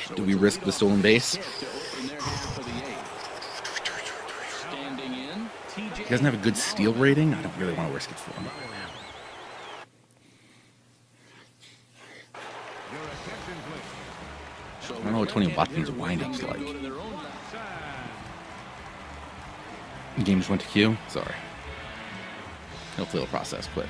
So Do we it's a risk the leadoff stolen base? hit to open their half of the 8th. Standing in, TJ. He doesn't have a good steal rating. I don't really want to risk it for him. Your attention, please. So I don't know what Tony left-handed Watkins' hitter wind-up's looking to like. go to their own left. Sign. Game just went to queue. Sorry. Hopefully it'll process quick.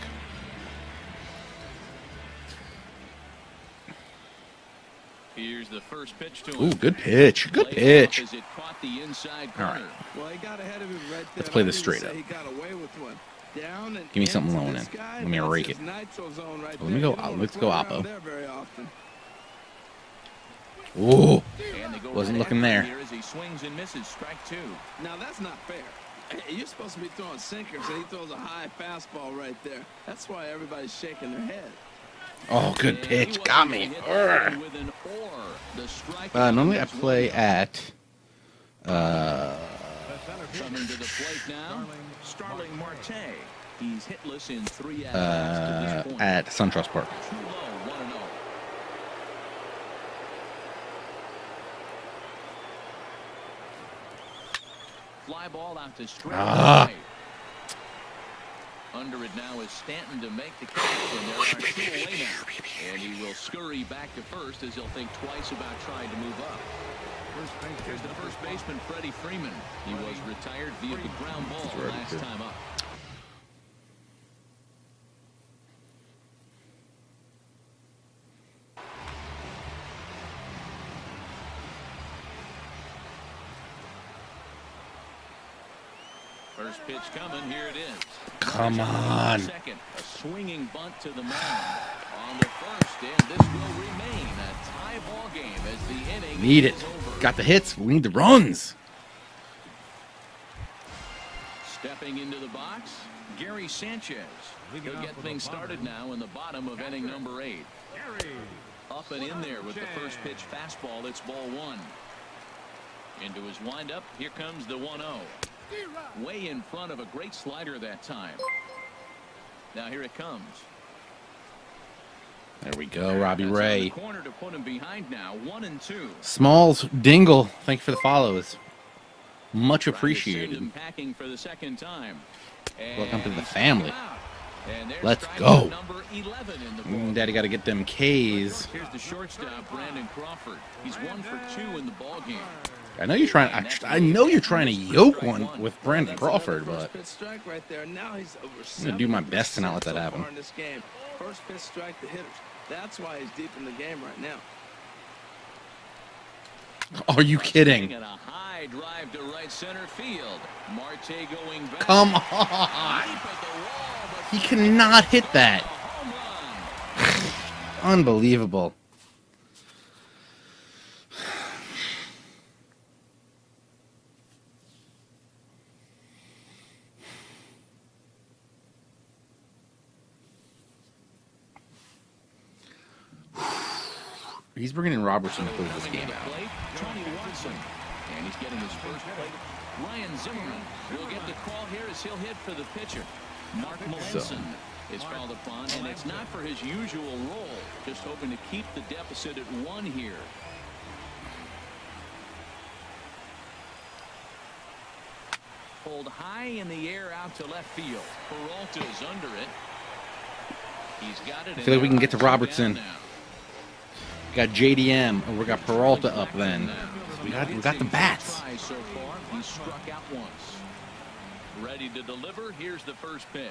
Here's the first pitch to Ooh, him. good pitch. Good Laid pitch. off as it caught the inside All right. corner. Well, he got ahead of him right there. Let's play this I straight didn't up. say He got away with one. Down and Give me something into low this in. guy. Let me That's rake his it. nitro zone right Let me there. go- You don't let's wanna go float Oppo. around there very often. Ooh. And they go Wasn't right looking after there. him here as he swings and misses. Strike 2. Now that's not fair. You're supposed to be throwing sinkers, and he throws a high fastball right there. That's why everybody's shaking their head. Oh, good pitch. Got me. Normally I play at Coming to the plate now, Starling Marte. He's hitless in 3 at-bats to this point. at SunTrust Park. Too low, 1-0. Fly ball out to straight right. Under it now is Stanton to make the catch, and there are 2 away now. And he will scurry back to first as he'll think twice about trying to move up. Here's the first baseman, Freddie Freeman. He was retired via the ground ball last time up. First pitch coming. Here it is. Come on. Second, a swinging bunt to the mound. On the first, and this will remain a tie ball game as the inning Need it. is over. Got the hits. We need the runs. Stepping into the box, Gary Sanchez. He'll get things started now in the bottom of inning number 8. Up and in there with the first pitch fastball. It's ball 1. Into his windup. Here comes the 1-0. Way in front of a great slider that time. Now here it comes. There we go, Robbie Ray. Corner to put him behind now. 1-2. Smalls Dingle, thank you for the follows. Much appreciated. Packing for the second time. Welcome to the family. And Let's go. Number 11 in the Daddy got to get them K's. Here's the shortstop, Brandon Crawford. He's 1 for 2 in the ball game. I know you're trying. I know you're trying to yoke one with Brandon Crawford, but I'm gonna do my best to not let that happen. First pitch strike the hitters. That's why he's deep in the game right now. Are you kidding? And a high drive to right center field. Marte going back. Come on! He cannot hit that. Unbelievable. He's bringing in Robertson to close this game out. Tony Watson, and he's getting his first plate. Ryan Zimmerman will get the call here as he'll hit for the pitcher. Mark Melanson is called upon, and it's not for his usual role. Just hoping to keep the deficit at 1 here. Pulled high in the air out to left field. Peralta's under it. He's got it. I feel like we can get to Robertson. We got JDM, and we got Peralta up then. So we got the bats. So far, he struck out once. Ready to deliver. Here's the first pitch.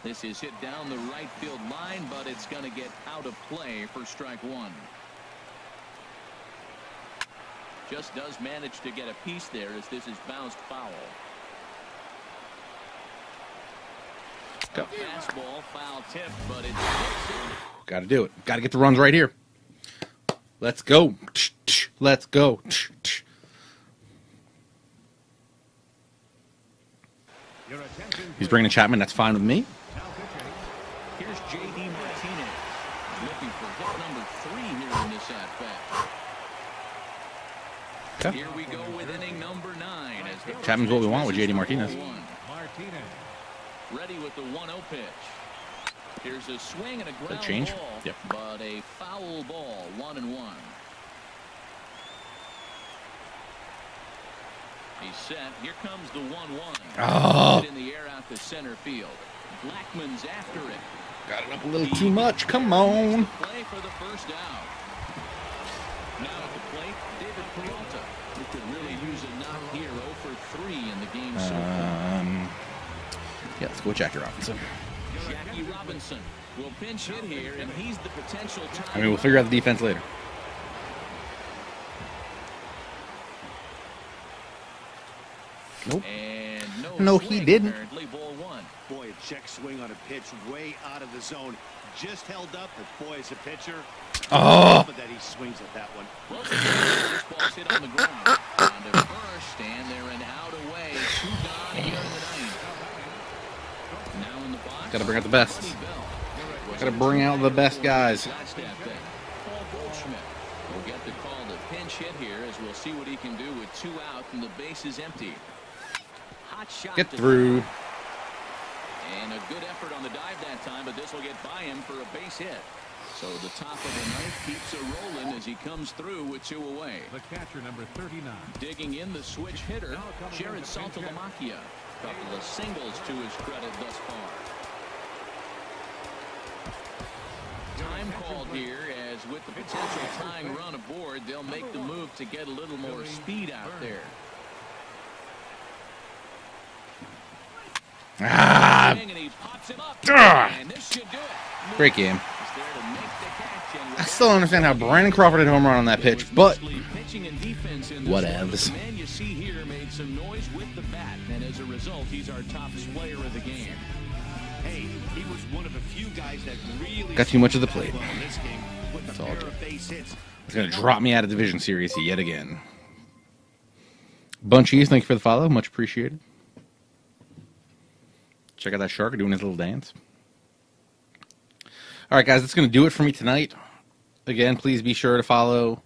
This is hit down the right field line, but it's going to get out of play for strike 1. Just does manage to get a piece there as this is bounced foul. Go. Fastball, foul tip, but it's Got to do it. Got to get the runs right here. Let's go. Let's go. He's bringing Chapman. That's fine with me. Here's J.D. Martinez looking for hit number 3 here in this at-bat. Okay. Here we go with inning number 9. As Chapman's what we want with J.D. Martinez. Ready with the 1-0 pitch. Here's a swing and a ground change? ball, Yep. but a foul ball, 1-1. He's set. Here comes the 1-1. Oh. In the air out to center field. Blackman's after it. Got it up a little too much. Come on. Play for the first out. Now at the plate, David Peralta. He could really use a knock here. 0 for 3 in the game so far. Yeah, let's go with Jackie Robinson. Jackie Robinson will pinch hit here, and he's the potential time. I mean, we'll figure out the defense later. Nope. And No, he didn't. Ball 1. Boy, a check swing on a pitch way out of the zone. Just held up, but boy, as a pitcher, Oh. that he swings at that one. This ball's hit on the ground. On to first, and they're an out away. 2 gone here in the 9th. Now in the box. Got to bring out the best. Buddy Bell. Gotta bring out the best guys. Paul Goldschmidt will get the call to pinch hit here, as we'll see what he can do with 2 out and the base is empty. Hot shot. Get through. And a good effort on the dive that time, but this will get by him for a base hit. So the top of the ninth keeps it rolling as he comes through with 2 away. The catcher, number 39. Digging in the switch hitter, Jared Saltalamacchia. Couple of singles to his credit thus far. Time called here, as with the potential tying run aboard, they'll make the move to get a little more speed out there. Ah! And he pops him up, and this should do it. Great game. He's there to make the catch, and I still don't understand how Brandon Crawford hit a home run on that pitch, but pitching and defense in this whatevs. one, the man you see here made some noise with the bat, and as a result, he's our top player of the game. Hey, he was one of a few guys that really Got too much of the plate. in this game with That's a all pair I'll do. of base hits. it's gonna drop me out of Division Series yet again. Bunchies, thank you for the follow. Much appreciated. Check out that shark doing his little dance. All right, guys, that's going to do it for me tonight. Again, please be sure to follow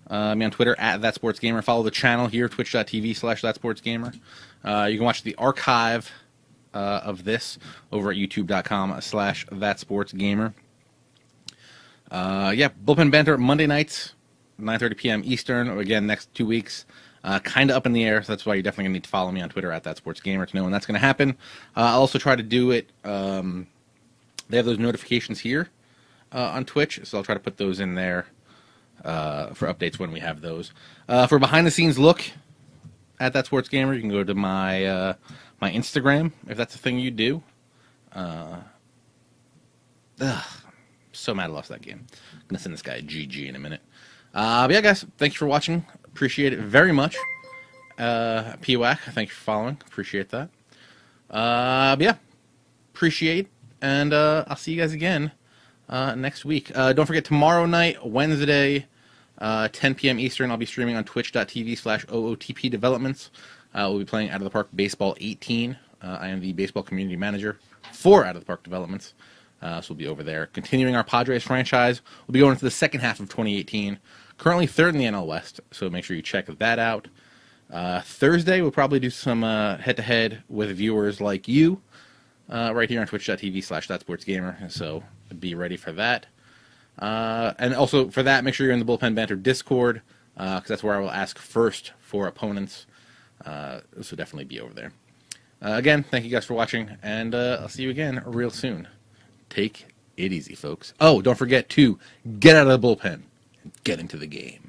me on Twitter at ThatSportsGamer. Follow the channel here, twitch.tv/ThatSportsGamer. You can watch the archive of this over at youtube.com/ThatSportsGamer. Yeah, Bullpen Banter Monday nights, 9:30 p.m. Eastern. Again, next 2 weeks. Kind of up in the air, so that's why you're definitely going to need to follow me on Twitter at ThatSportsGamer to know when that's going to happen. I'll also try to do it. They have those notifications here on Twitch, so I'll try to put those in there for updates when we have those. For behind-the-scenes look at ThatSportsGamer, you can go to my my Instagram, if that's the thing you do. So mad I lost that game. I'm going to send this guy a GG in a minute. But yeah, guys, thank you for watching. Appreciate it very much. PWAC, thank you for following. Appreciate that. But yeah, appreciate, and I'll see you guys again next week. Don't forget, tomorrow night, Wednesday, 10 p.m. Eastern, I'll be streaming on twitch.tv/OOTP Developments. We'll be playing Out of the Park Baseball 18. I am the baseball community manager for Out of the Park Developments. So we'll be over there. Continuing our Padres franchise. We'll be going into the second half of 2018. Currently third in the NL West, so make sure you check that out. Thursday, we'll probably do some head-to-head with viewers like you right here on twitch.tv/ThatSportsGamer, so be ready for that. And also for that, make sure you're in the Bullpen Banter Discord, because that's where I will ask first for opponents, so definitely be over there. Again, thank you guys for watching, and I'll see you again real soon. Take it easy, folks. Oh, don't forget to get out of the bullpen and get into the game.